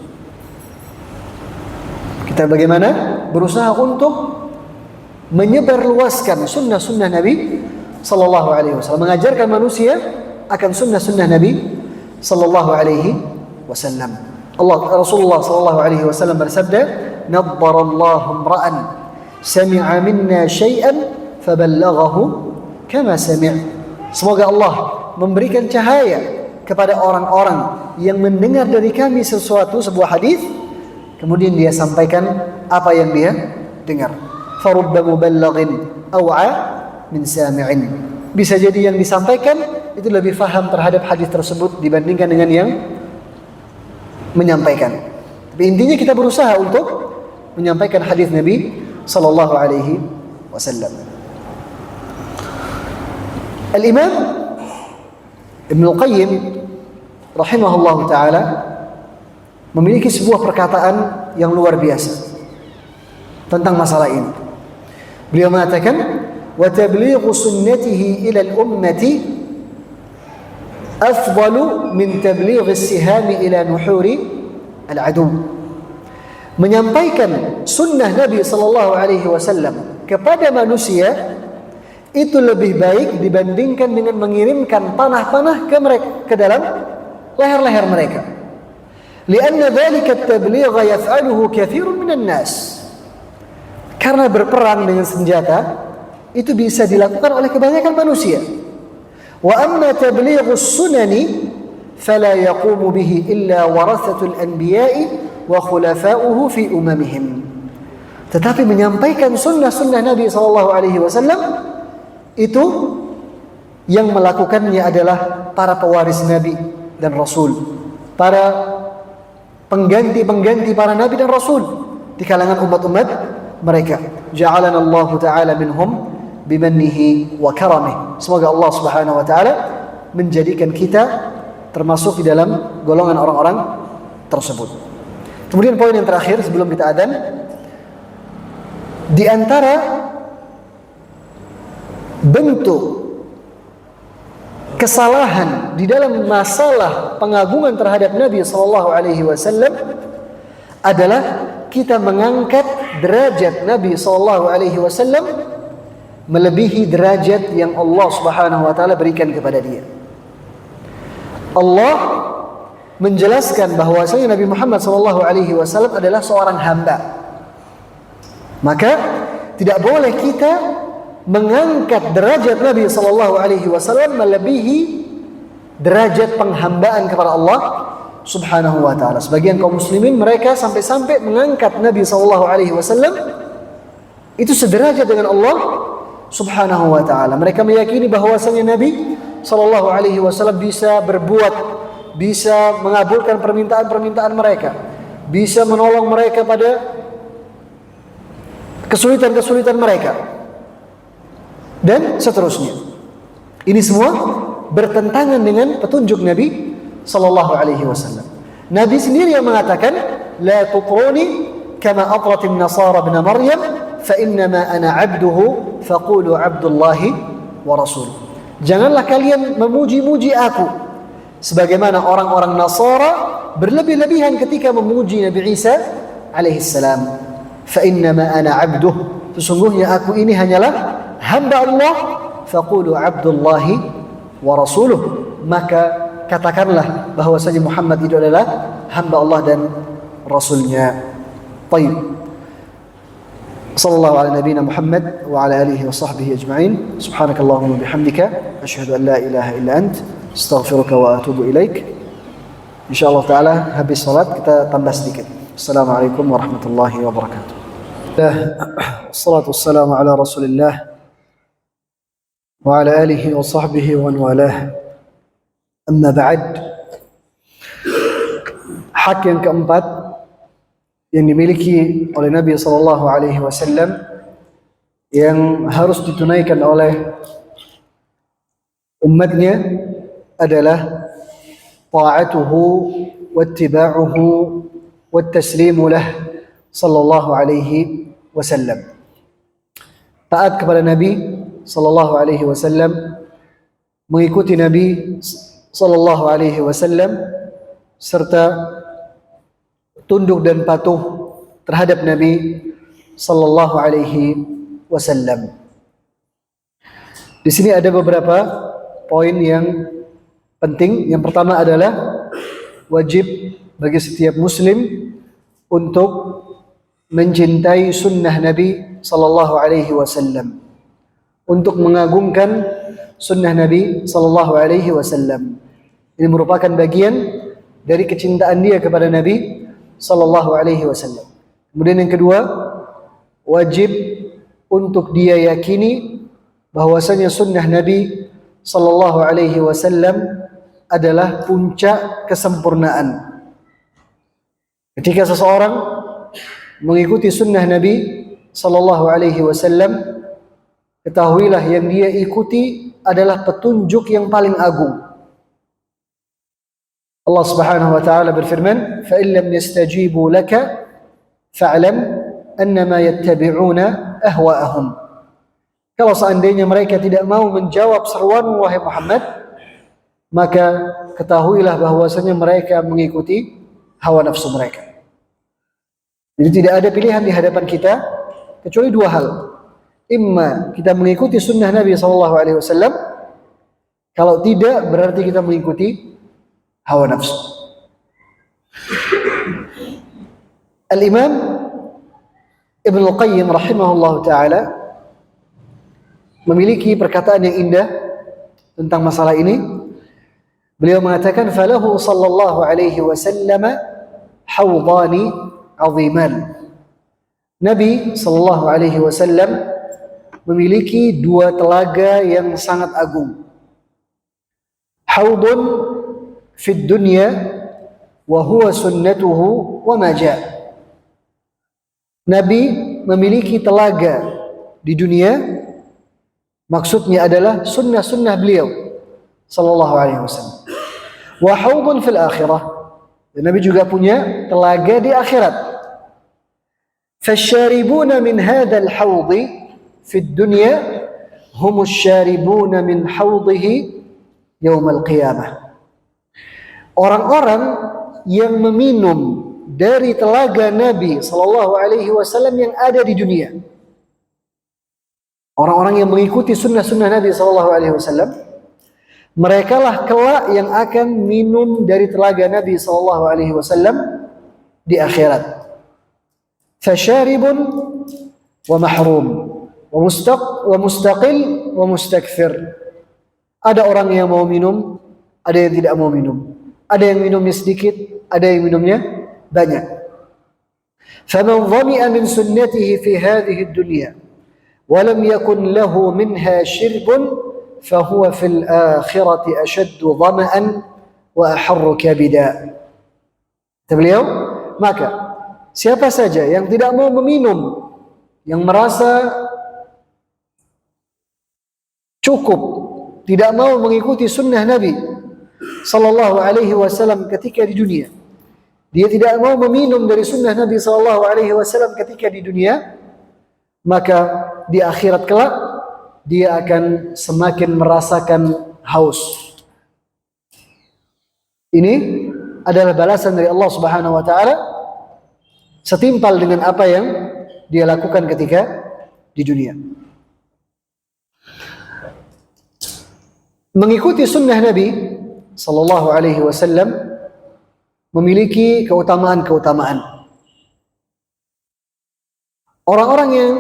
Kita bagaimana berusaha untuk menyebarluaskan sunnah-sunnah Nabi sallallahu alaihi wasallam, mengajarkan manusia akan sunnah-sunnah Nabi sallallahu alaihi wasallam. Rasulullah sallallahu alaihi wasallam bersabda, "Naddarallahu imra'an sami'a minna syai'an faballaghahu kama sami'." Semoga Allah memberikan cahaya kepada orang-orang yang mendengar dari kami sebuah hadis, kemudian dia sampaikan apa yang dia dengar. Farubba muballighin aw'a min sami'in. Bisa jadi yang disampaikan itu lebih faham terhadap hadis tersebut dibandingkan dengan yang menyampaikan. Tapi intinya kita berusaha untuk menyampaikan hadis Nabi sallallahu alaihi wasallam. Al-Imam Ibn Al-Qayyim rahimahullahu taala memiliki sebuah perkataan yang luar biasa tentang masalah ini. Beliau mengatakan, "Wa tablighu sunnatihi ila al-ummati afdalu min tablighi as-sihami ila nuhuri al-adu." Menyampaikan sunnah Nabi sallallahu alaihi wasallam kepada manusia itu lebih baik dibandingkan dengan mengirimkan panah-panah ke dalam leher-leher mereka. Lianna dhalika at-tabligh yaf'aluhu katsirun minan nas. Karena berperang dengan senjata itu bisa dilakukan oleh kebanyakan manusia. Wa amma tablighus sunani fala yaqumu bihi illa warathatul anbiya'i wa khulafa'uhu fi umamihim. Tetapi menyampaikan sunnah-sunnah Nabi sallallahu alaihi wasallam itu yang melakukannya adalah para pewaris Nabi dan Rasul, para pengganti-pengganti para Nabi dan Rasul di kalangan umat-umat mereka. Ja'alana Allah Ta'ala minhum bimannihi wa karamih. Semoga Allah Subhanahu wa Ta'ala menjadikan kita termasuk di dalam golongan orang-orang tersebut. Kemudian poin yang terakhir sebelum kita adzan, di antara bentuk kesalahan di dalam masalah pengagungan terhadap Nabi sallallahu alaihi wasallam adalah kita mengangkat derajat Nabi sallallahu alaihi wasallam melebihi derajat yang Allah Subhanahu wa taala berikan kepada dia. Allah menjelaskan bahwasanya Nabi Muhammad sallallahu alaihi wasallam adalah seorang hamba. Maka tidak boleh kita mengangkat derajat Nabi sallallahu alaihi wasallam melebihi derajat penghambaan kepada Allah Subhanahu wa taala. Sebagian kaum muslimin mereka sampai-sampai mengangkat Nabi sallallahu alaihi wasallam itu sederajat dengan Allah Subhanahu wa taala. Mereka meyakini bahwasanya Nabi sallallahu alaihi wasallam bisa berbuat, bisa mengabulkan permintaan-permintaan mereka, bisa menolong mereka pada kesulitan-kesulitan mereka, dan seterusnya. Ini semua bertentangan dengan petunjuk Nabi sallallahu alaihi wasallam. Nabi sendiri yang mengatakan, "La tutruni kama atratin nasara ibn Maryam, fa innama ana 'abduhu faqulu 'abdullahi wa rasuluh." Janganlah kalian memuji-muji aku sebagaimana orang-orang Nasara berlebih-lebihan ketika memuji Nabi Isa alaihi salam. Fa innama ana 'abduh, sesungguhnya aku ini hanyalah hamba Allah, faqulu 'abdullahi wa rasuluh, maka katakanlah bahwasanya Muhammad itu adalah hamba Allah dan rasulnya. Baik. Sallallahu ala nabiyyina Muhammad wa ala alihi wa sahbihi ajma'in. Subhanakallahumma bihamdika asyhadu an la ilaha illa ant astaghfiruka wa atubu ilaik. Insyaallah taala habis salat kita tambah sedikit. Assalamualaikum warahmatullahi wabarakatuh. Wassalatu wassalamu ala Rasulillah wa ala alihi wa sahbihi wa man walah. Amma ba'd. Hak yang keempat yang dimiliki oleh Nabi sallallahu alaihi wasallam yang harus ditunaikan oleh umatnya adalah ta'atuhu wattiba'uhu wattaslimu lah sallallahu alaihi wasallam. Taat kepada Nabi sallallahu alaihi wasallam, mengikuti Nabi sallallahu alaihi wasallam, serta tunduk dan patuh terhadap Nabi sallallahu alaihi wasallam. Di sini ada beberapa poin yang penting. Yang pertama adalah wajib bagi setiap muslim untuk mencintai sunnah Nabi sallallahu alaihi wasallam, untuk mengagungkan sunnah Nabi sallallahu alaihi wasallam. Ini merupakan bagian dari kecintaan dia kepada Nabi sallallahu alaihi wasallam. Kemudian yang kedua, wajib untuk dia yakini bahwasanya sunnah Nabi sallallahu alaihi wasallam adalah puncak kesempurnaan. Ketika seseorang mengikuti sunnah Nabi sallallahu alaihi wasallam, ketahuilah yang dia ikuti adalah petunjuk yang paling agung. Allah Subhanahu wa taala berfirman, "Fa in lam yastajibu laka fa'lam annama yattabi'una ahwa'ahum." Kalau seandainya mereka tidak mau menjawab seruanmu wahai Muhammad, maka ketahuilah bahwasanya mereka mengikuti hawa nafsu mereka. Jadi tidak ada pilihan di hadapan kita kecuali dua hal. Imma kita mengikuti sunnah Nabi sallallahu alaihi wasallam, kalau tidak berarti kita mengikuti hawa nafsu. Al-Imam Ibn Al-Qayyim rahimahullah ta'ala memiliki perkataan yang indah tentang masalah ini. Beliau mengatakan, falahu sallallahu alaihi wasallam hawdani aziman. Nabi sallallahu alaihi wasallam memiliki dua telaga yang sangat agung. Hawdun fid dunya wa huwa sunnatuhu wa ma jaa. Nabi memiliki telaga di dunia, maksudnya adalah sunnah-sunnah beliau sallallahu alaihi wasallam. Wa hawdun fil akhirah, dan Nabi juga punya telaga di akhirat. Fasyaribuna min hadzal hawdi fid dunya humus syaribuna min hawdihi yaumil qiyamah. Orang-orang yang meminum dari telaga Nabi sallallahu alaihi wasallam yang ada di dunia, orang-orang yang mengikuti sunnah-sunnah Nabi sallallahu alaihi wasallam, merekalah kelak yang akan minum dari telaga Nabi sallallahu alaihi wasallam di akhirat. Fasyaribun wa mahrum. wa mustaqil wa mustakthir. Ada orang yang mau minum, ada yang tidak mau minum. Ada yang minumnya sedikit, ada yang minumnya banyak. Faman dhami'a min sunnatihi fi hadhihi ad-dunya wa lam yakun lahu minha shirbun fahuwa fil akhirati ashaddu dhama'an wa aharru kabida. Kata beliau, maka siapa saja yang tidak mau meminum, yang merasa cukup, tidak mau mengikuti sunnah Nabi sallallahu alaihi wasallam ketika di dunia, dia tidak mau meminum dari sunnah Nabi sallallahu alaihi wasallam ketika di dunia, maka di akhirat kelak dia akan semakin merasakan haus. Ini adalah balasan dari Allah Subhanahu wa taala setimpal dengan apa yang dia lakukan ketika di dunia. Mengikuti sunnah Nabi sallallahu alaihi wasallam memiliki keutamaan-keutamaan. Orang-orang yang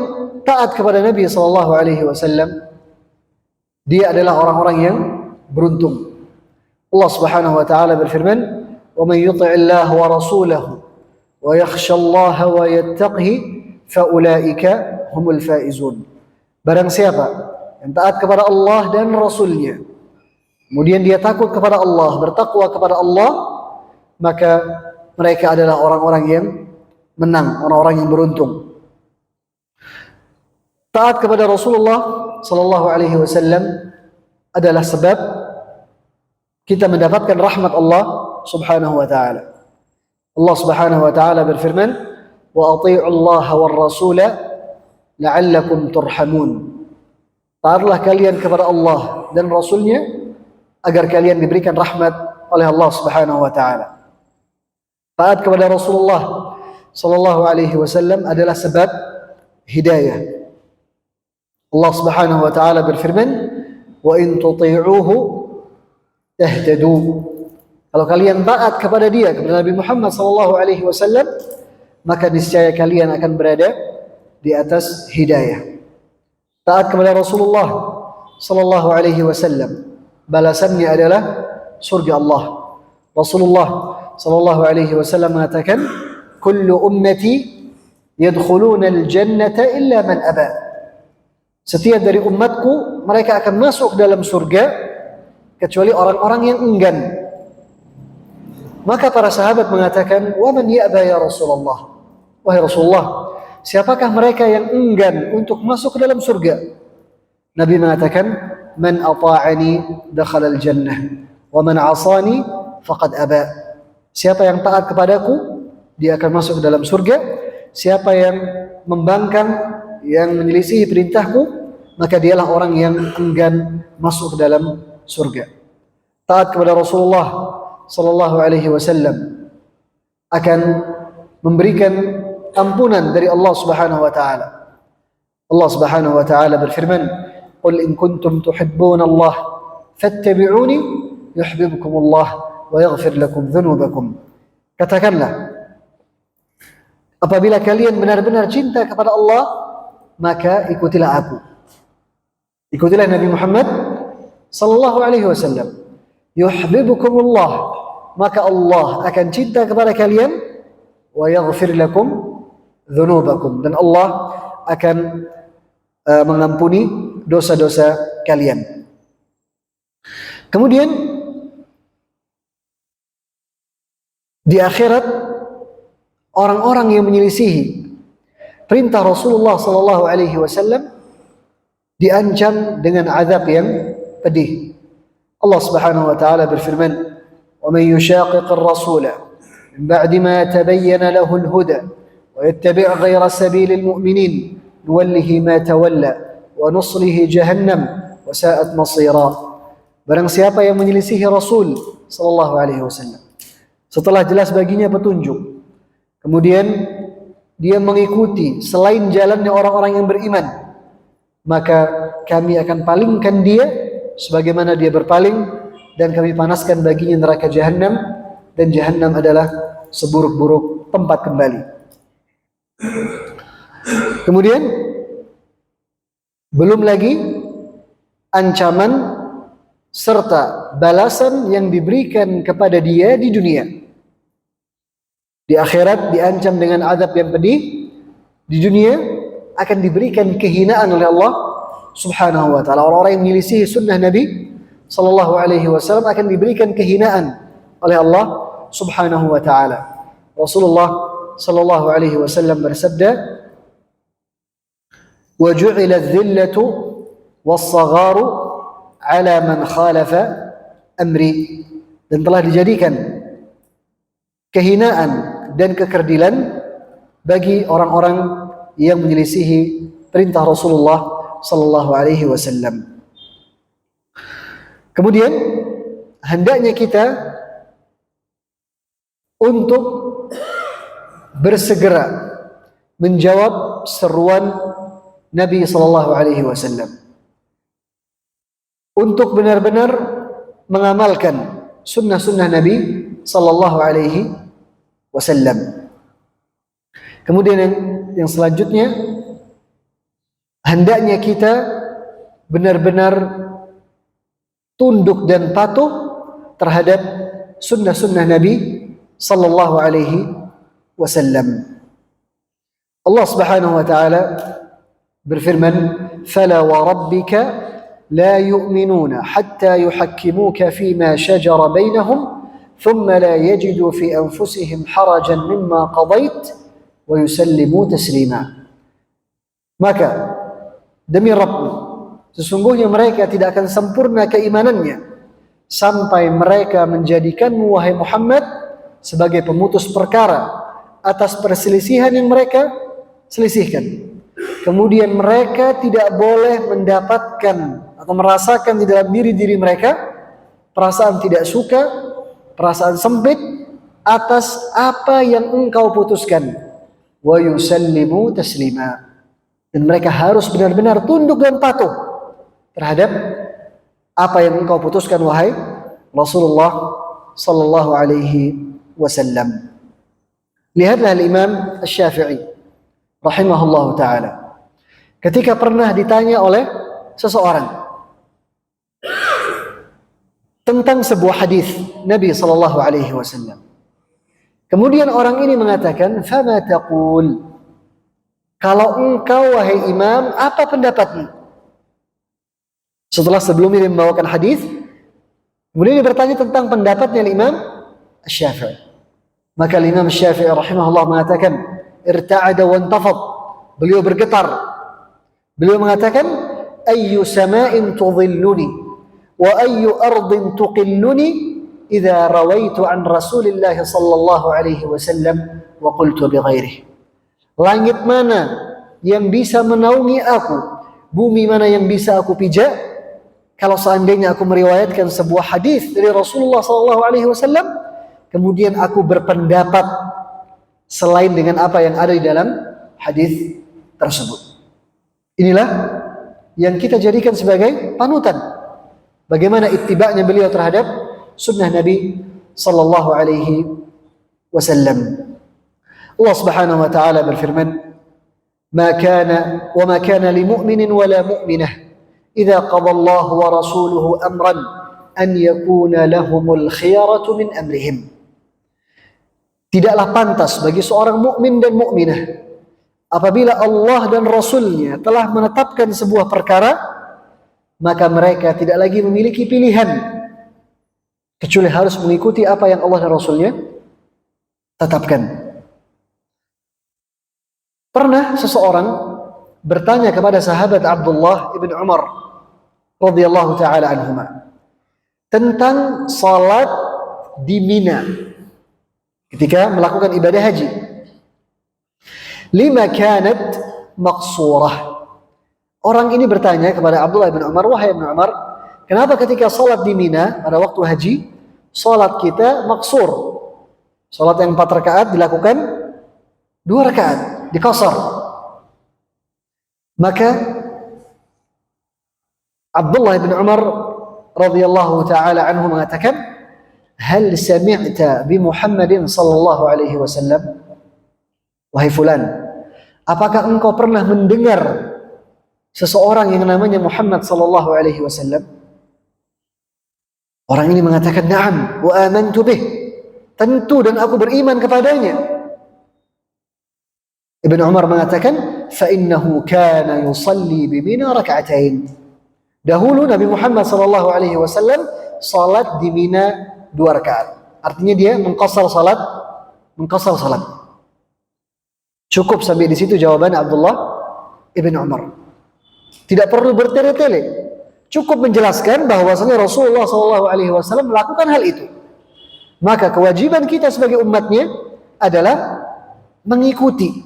taat kepada Nabi sallallahu alaihi wasallam, dia adalah orang-orang yang beruntung. Allah Subhanahu wa taala berfirman, "Wa man yuti'illah wa rasulahu wa yakhsha Allah wa yattaqhi fa ulaika humul faizun." Barang siapa yang taat kepada Allah dan Rasulnya, kemudian dia takut kepada Allah, bertakwa kepada Allah, maka mereka adalah orang-orang yang menang, orang-orang yang beruntung. Taat kepada Rasulullah sallallahu alaihi wasallam adalah sebab kita mendapatkan rahmat Allah Subhanahu wa taala. Allah Subhanahu wa taala berfirman, "Wa athi'u Allah war rasula la'allakum turhamun." Taatlah kalian kepada Allah dan Rasulnya agar kalian diberikan rahmat oleh Allah Subhanahu wa taala. Taat kepada Rasulullah sallallahu alaihi wasallam adalah sebab hidayah. Allah Subhanahu wa taala berfirman, "Wa in tuti'uhu tahtadu." Kalau kalian taat kepada dia, kepada Nabi Muhammad sallallahu alaihi wasallam, maka niscaya kalian akan berada di atas hidayah. Taat kepada Rasulullah sallallahu alaihi wasallam, balasannya adalah surga Allah. Rasulullah sallallahu alaihi wasallam mengatakan, "Kullu ummati yadkhuluna al-jannata illa man aba." Setiap dari umatku mereka akan masuk dalam surga kecuali orang-orang yang enggan. Maka para sahabat mengatakan, "Wa man ya'ba ya Rasulullah?" Wahai Rasulullah, siapakah mereka yang enggan untuk masuk ke dalam surga? Nabi mengatakan, "Man ata'ani dakhala al-jannah wa man 'asani faqad aba." Siapa yang taat kepadaku, dia akan masuk ke dalam surga. Siapa yang membangkang, yang menyelisihi perintahku, maka dialah orang yang enggan masuk ke dalam surga. Taat kepada Rasulullah sallallahu alaihi wasallam akan memberikan ampunan dari Allah Subhanahu wa taala. Allah Subhanahu wa taala berfirman, "Qul in kuntum tuhibbuna Allah fattabi'uni yuhibbukum Allah wa yaghfir lakum dhunubakum." Katakanlah, apabila kalian benar-benar cinta kepada Allah, maka ikutilah aku. Ikutilah Nabi Muhammad sallallahu alaihi wasallam. Yuhibbukumullah, maka Allah akan cinta kepada kalian, wa yaghfir lakum dzunubakum, dan Allah akan mengampuni dosa-dosa kalian. Kemudian di akhirat orang-orang yang menyelisihi perintah Rasulullah sallallahu alaihi wasallam diancam dengan azab yang pedih. Allah Subhanahu wa taala berfirman, "Wa man yushaqiq ar-rasula min ba'di ma tabayyana lahu al-huda wa yattabi' ghayra sabilil mu'minin nuwallihi ma tawalla wa nuslihi jahannam wa sa'at masira." Barang siapa yang menyelisihi Rasul sallallahu alaihi wasallam setelah jelas baginya petunjuk, kemudian dia mengikuti selain jalannya orang-orang yang beriman, maka kami akan palingkan dia sebagaimana dia berpaling, dan kami panaskan baginya neraka Jahannam, dan Jahannam adalah seburuk-buruk tempat kembali. Kemudian Belum lagi ancaman serta balasan yang diberikan kepada dia di dunia. Di akhirat diancam dengan azab yang pedih, di dunia akan diberikan kehinaan oleh Allah Subhanahu wa taala. Orang-orang yang menyelisihi sunnah Nabi sallallahu alaihi wasallam akan diberikan kehinaan oleh Allah Subhanahu wa taala. Rasulullah sallallahu alaihi wasallam bersabda, "Wa ju'ila adh-dhillatu was-sagharu 'ala man khalafa amri." Dan telah dijadikan kehinaan dan kekerdilan bagi orang-orang yang menyelisihi perintah Rasulullah sallallahu alaihi wasallam. Kemudian hendaknya kita untuk bersegera menjawab seruan Nabi sallallahu alaihi wasallam, untuk benar-benar mengamalkan sunnah-sunnah Nabi sallallahu alaihi wasallam. Kemudian yang selanjutnya, hendaknya kita benar-benar tunduk dan patuh terhadap sunnah-sunnah Nabi sallallahu alaihi wasallam. Allah Subhanahu wa taala berfirman, "Fala wa rabbika la yu'minuna hatta yuhakkimuka fima shajara bainahum thumma la yajidu fi anfusihim harajan mimma qadait wa yusallimu taslima." Maka demi Rabbmu, sesungguhnya mereka tidak akan sempurna keimanannya sampai mereka menjadikanmu, wahai Muhammad, sebagai pemutus perkara atas perselisihan yang mereka selisihkan. Kemudian mereka tidak boleh mendapatkan atau merasakan di dalam diri mereka perasaan tidak suka, perasaan sempit atas apa yang engkau putuskan. Wa yusallimu taslima. Dan mereka harus benar-benar tunduk dan patuh terhadap apa yang engkau putuskan, wahai Rasulullah sallallahu alaihi wasallam. Lihatlah Imam Asy-Syafi'i rahimahullahu taala ketika pernah ditanya oleh seseorang tentang sebuah hadis Nabi sallallahu alaihi wasallam. Kemudian orang ini mengatakan, "Fama taqul?" Kalau engkau, wahai imam, apa pendapatmu? Setelah sebelumnya dia membawakan hadis, kemudian dia bertanya tentang pendapatnya Imam Asy-Syafi'i. Maka Imam Asy-Syafi'i rahimahullah mengatakan, "Irta'ada wa intafad." Beliau bergetar. Beliau mengatakan, "Ayyu sama'in tudhilluni wa ayyu ardin tuqilluni idza rawaitu an Rasulillah sallallahu alaihi wasallam wa qultu bi ghairihi." Langit mana yang bisa menaungi aku, bumi mana yang bisa aku pijak, kalau seandainya aku meriwayatkan sebuah hadis dari Rasulullah sallallahu alaihi wasallam, kemudian aku berpendapat selain dengan apa yang ada di dalam hadis tersebut. Inilah yang kita jadikan sebagai panutan. Bagaimana ittiba'nya beliau terhadap sunnah Nabi sallallahu alaihi wasallam. Allah Subhanahu wa taala berfirman, "Ma kana wa ma kana li mu'minin wa la mu'minah idza qada Allah wa rasuluhu amran an yakuna lahumul khiyaratu min amrihim." Tidaklah pantas bagi seorang mukmin dan mukminah apabila Allah dan Rasulnya telah menetapkan sebuah perkara, maka mereka tidak lagi memiliki pilihan kecuali harus mengikuti apa yang Allah dan Rasulnya tetapkan. Pernah seseorang bertanya kepada sahabat Abdullah ibn Umar radhiyallahu taala anhuma tentang salat di Mina ketika melakukan ibadah haji. Lima kanat maqsurah. Orang ini bertanya kepada Abdullah bin Umar, "Wahai Ibn Umar, kenapa ketika salat di Mina pada waktu haji, salat kita maksur? Salat yang 4 rakaat dilakukan 2 rakaat, dikosor." Maka Abdullah bin Umar radhiyallahu taala anhu mengatakan, "Hal sami'ta bi Muhammadin sallallahu alaihi wasallam?" Wahai fulan, apakah engkau pernah mendengar seseorang yang namanya Muhammad sallallahu alaihi wasallam. Orang ini mengatakan, "Na'am wa amantu bih." Tentu dan aku beriman kepadanya. Ibn Umar mengatakan, "Fa innahu kana yusalli bi Mina rak'atain." Dahulu Nabi Muhammad sallallahu alaihi wasallam salat di Mina 2 rakaat. Artinya dia mengqasar salat. Cukup sampai di situ jawaban Abdullah Ibn Umar. Tidak perlu bertele-tele. Cukup menjelaskan bahwasanya Rasulullah sallallahu alaihi wasallam melakukan hal itu. Maka kewajiban kita sebagai umatnya adalah mengikuti,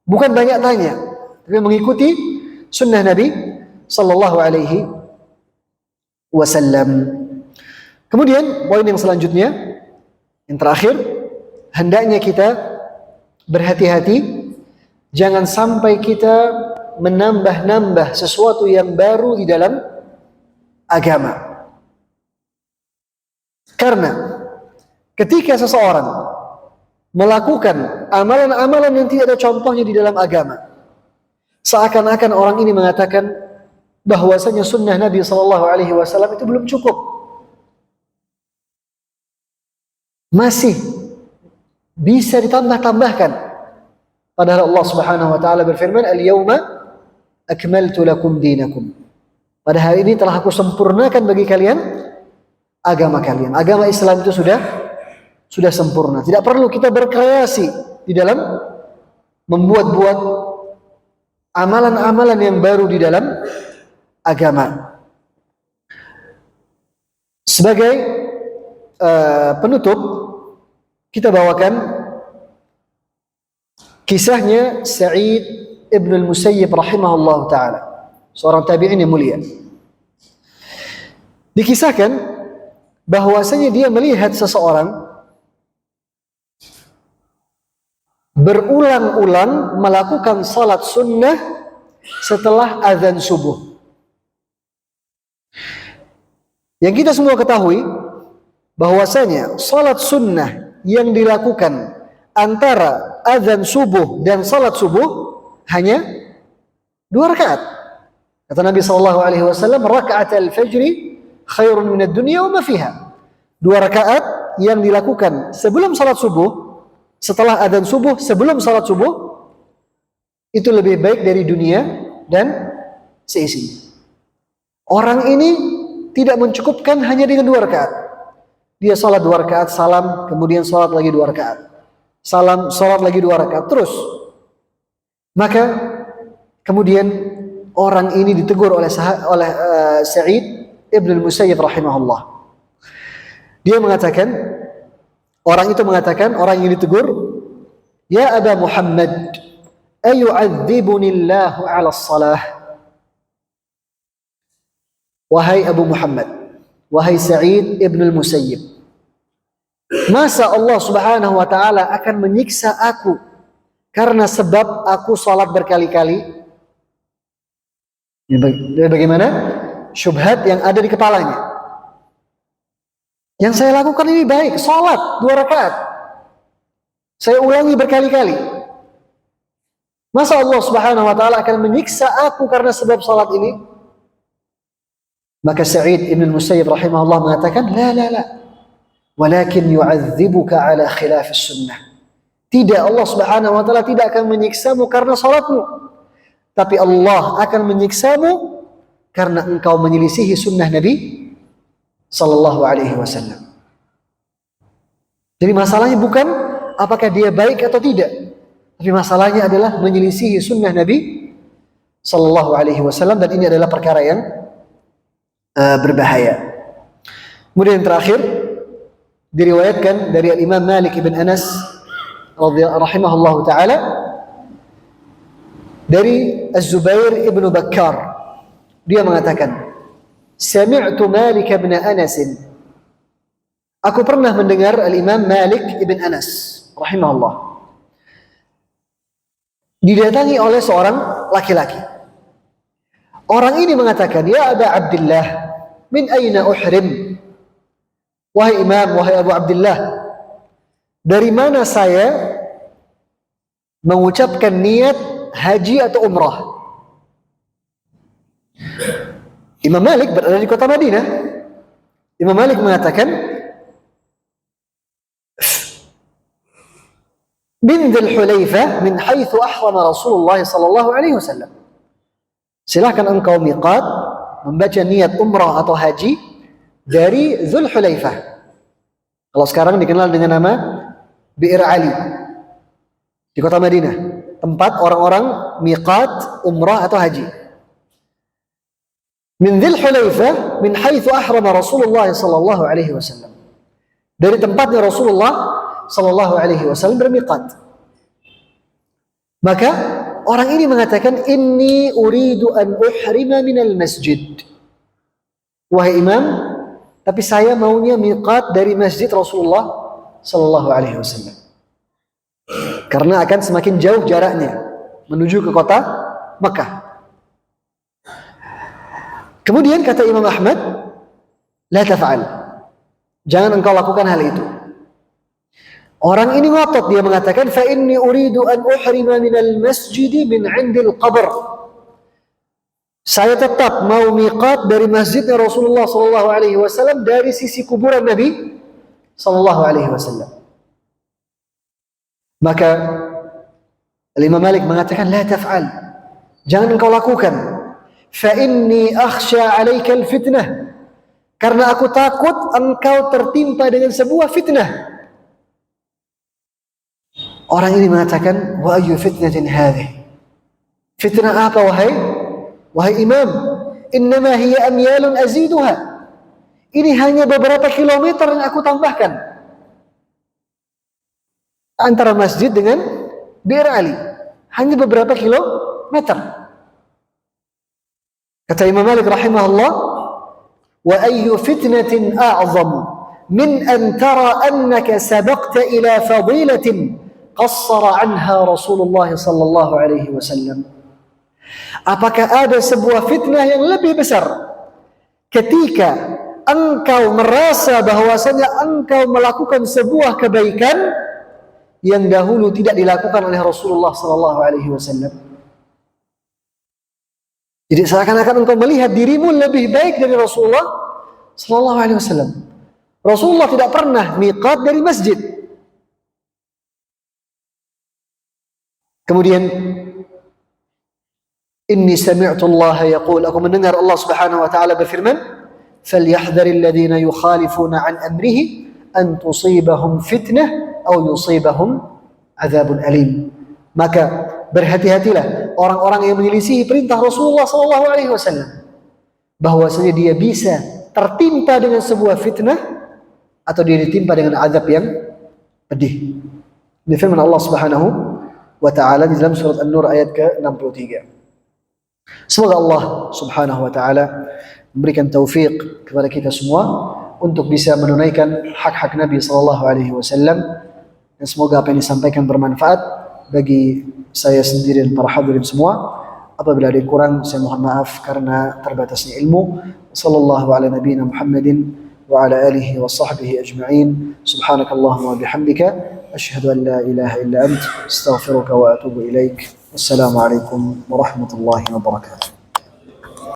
bukan banyak tanya, tapi mengikuti sunnah Nabi sallallahu alaihi wasallam. Kemudian poin yang selanjutnya, yang terakhir, hendaknya kita berhati-hati, jangan sampai kita menambah-nambah sesuatu yang baru di dalam agama. Karena ketika seseorang melakukan amalan-amalan yang tidak ada contohnya di dalam agama, seakan-akan orang ini mengatakan bahwasanya sunnah Nabi sallallahu alaihi wasallam itu belum cukup. Masih bisa ditambah-tambahkan. Padahal Allah Subhanahu wa taala berfirman, "Al-yauma akmaltu lakum dinakum." Pada hari ini telah aku sempurnakan bagi kalian agama kalian. Agama Islam itu sudah sempurna. Tidak perlu kita berkreasi di dalam membuat-buat amalan-amalan yang baru di dalam agama. Sebagai penutup, kita bawakan kisahnya Sa'id ibn al-Musayyib rahimahullah ta'ala, seorang tabi'in yang mulia. Dikisahkan bahwasanya dia melihat seseorang berulang-ulang melakukan salat sunnah setelah azan subuh. Yang kita semua ketahui bahwasanya salat sunnah yang dilakukan antara azan subuh dan salat subuh hanya 2 rakaat. Kata Nabi sallallahu alaihi wasallam, "Raka'at al-fajri khairun min ad-dunya wa ma fiha." 2 rakaat yang dilakukan sebelum salat subuh, setelah adzan subuh, sebelum salat subuh, itu lebih baik dari dunia dan seisinya. Orang ini tidak mencukupkan hanya dengan 2 rakaat. Dia salat 2 rakaat, salam, kemudian salat lagi 2 rakaat. Salam, salat lagi 2 rakaat, terus. Maka kemudian orang ini ditegur oleh Sa'id ibn al-Musayyib rahimahullah. Dia mengatakan, orang itu mengatakan, orang yang ditegur, "Ya Aba Muhammad, ayu'adzibuni Allahu 'ala as-salah?" Wahai Abu Muhammad, wahai Sa'id ibn al-Musayyib, masa Allah Subhanahu wa taala akan menyiksa aku karena sebab aku salat berkali-kali? Ini bagaimana? Syubhat yang ada di kepalanya. Yang saya lakukan ini baik, salat 2 rakaat. Saya ulangi berkali-kali. Masa Allah Subhanahu wa taala akan menyiksa aku karena sebab salat ini? Maka Sa'id ibn al-Musayyib rahimahullah mengatakan, "La, walakin yu'adzibuka ala khilaf sunnah." Tidak, Allah Subhanahu wa taala tidak akan menyiksamu karena salatmu, tapi Allah akan menyiksamu karena engkau menyelisihi sunnah Nabi sallallahu alaihi wasallam. Jadi masalahnya bukan apakah dia baik atau tidak, tapi masalahnya adalah menyelisihi sunnah Nabi sallallahu alaihi wasallam, dan ini adalah perkara yang berbahaya. Kemudian yang terakhir, diriwayatkan dari Imam Malik ibn Anas rahimahullah ta'ala dari Az-Zubair ibn Bakkar, dia mengatakan, "Sami'tu Malik ibn Anas." Aku pernah mendengar Al-Imam Malik ibn Anas rahimahullah didatangi oleh seorang laki-laki. Orang ini mengatakan, "Ya Aba Abdullah, min aina uhrim?" Wahai Imam, wahai Abu Abdullah, dari mana saya mengucapkan niat haji atau umrah? Imam Malik berada di kota Madinah. Imam Malik mengatakan, bin Dzul Hulaifah min haitsu ahrama Rasulullah sallallahu alaihi wasallam. Silahkan engkau miqat, membaca niat umrah atau haji dari Dzul Hulaifah. Kalau sekarang dikenal dengan nama Bi'r Ali di kota Madinah, tempat orang-orang miqat umrah atau haji. Min Dzul Hulaifah min haitsu ahrama Rasulullah sallallahu alaihi wasallam. Dari tempatnya Rasulullah sallallahu alaihi wasallam bermiqat. Maka orang ini mengatakan, inni uridu an uhrima minal masjid. Wahai imam, tapi saya maunya miqat dari masjid Rasulullah sallallahu alaihi wasallam. Karena akan semakin jauh jaraknya menuju ke kota Makkah. Kemudian kata Imam Ahmad, la taf'al. Jangan engkau lakukan hal itu. Orang ini ngotot, dia mengatakan, fa inni uridu an uhrima minal masjid min 'indil qabr. Saya tetap mau miqat dari masjidnya Rasulullah sallallahu alaihi wasallam, dari sisi kuburan Nabi sallallahu alaihi wasallam. Maka Imam Malik mengatakan, la taf'al. Jangan engkau lakukan. Fa inni akhsha 'alaika al-fitnah. Karena aku takut engkau tertimpa dengan sebuah fitnah. Orang ini mengatakan, wa ayyu fitnatin hadhihi? Fitnah apa wahai imam? Innama hiya amyalun aziduha. Ini hanya beberapa kilometer yang aku tambahkan antara masjid dengan Bi'r Ali. Hanya beberapa kilometer. Kata Imam Malik rahimahullah, wa ayyu fitnatin a'zam min an tara annaka sabaqta ila fadilatin qassara anha Rasulullah sallallahu alaihi wasallam. Apakah ada sebuah fitnah yang lebih besar ketika engkau merasa bahwasanya engkau melakukan sebuah kebaikan yang dahulu tidak dilakukan oleh Rasulullah sallallahu alaihi wasallam? Jadi seakan-akan engkau melihat dirimu lebih baik dari Rasulullah sallallahu alaihi wasallam. Rasulullah tidak pernah miqat dari masjid. Kemudian, inni sami'tu Allah yaqul, aku mendengar Allah Subhanahu wa taala berfirman, falyahdharil ladzina yukhalifuna an amrihi an tusibahum fitnah aw yusibahum adzabun alim. Maka berhati-hatilah orang-orang yang menyelisihi perintah Rasulullah sallallahu alaihi wasallam, bahwasanya dia bisa tertimpa dengan sebuah fitnah atau dia ditimpa dengan azab yang pedih. Ini firman Allah Subhanahu wa taala di dalam surat An-Nur ayat ke-63. Semoga Allah Subhanahu wa taala memberikan taufik kepada kita semua untuk bisa menunaikan hak-hak Nabi sallallahu alaihi wasallam, dan semoga apa yang disampaikan bermanfaat bagi saya sendiri dan para hadirin semua. Apabila ada yang kurang, saya mohon maaf karena terbatasnya ilmu. Sallallahu ala nabiyina Muhammadin wa ala alihi wa sahbihi ajma'in. Subhanakallahumma wa bihamdika asyhadu an la ilaha illa ant astaghfiruka wa atubu ilaik. Wassalamu alaikum warahmatullahi wabarakatuh.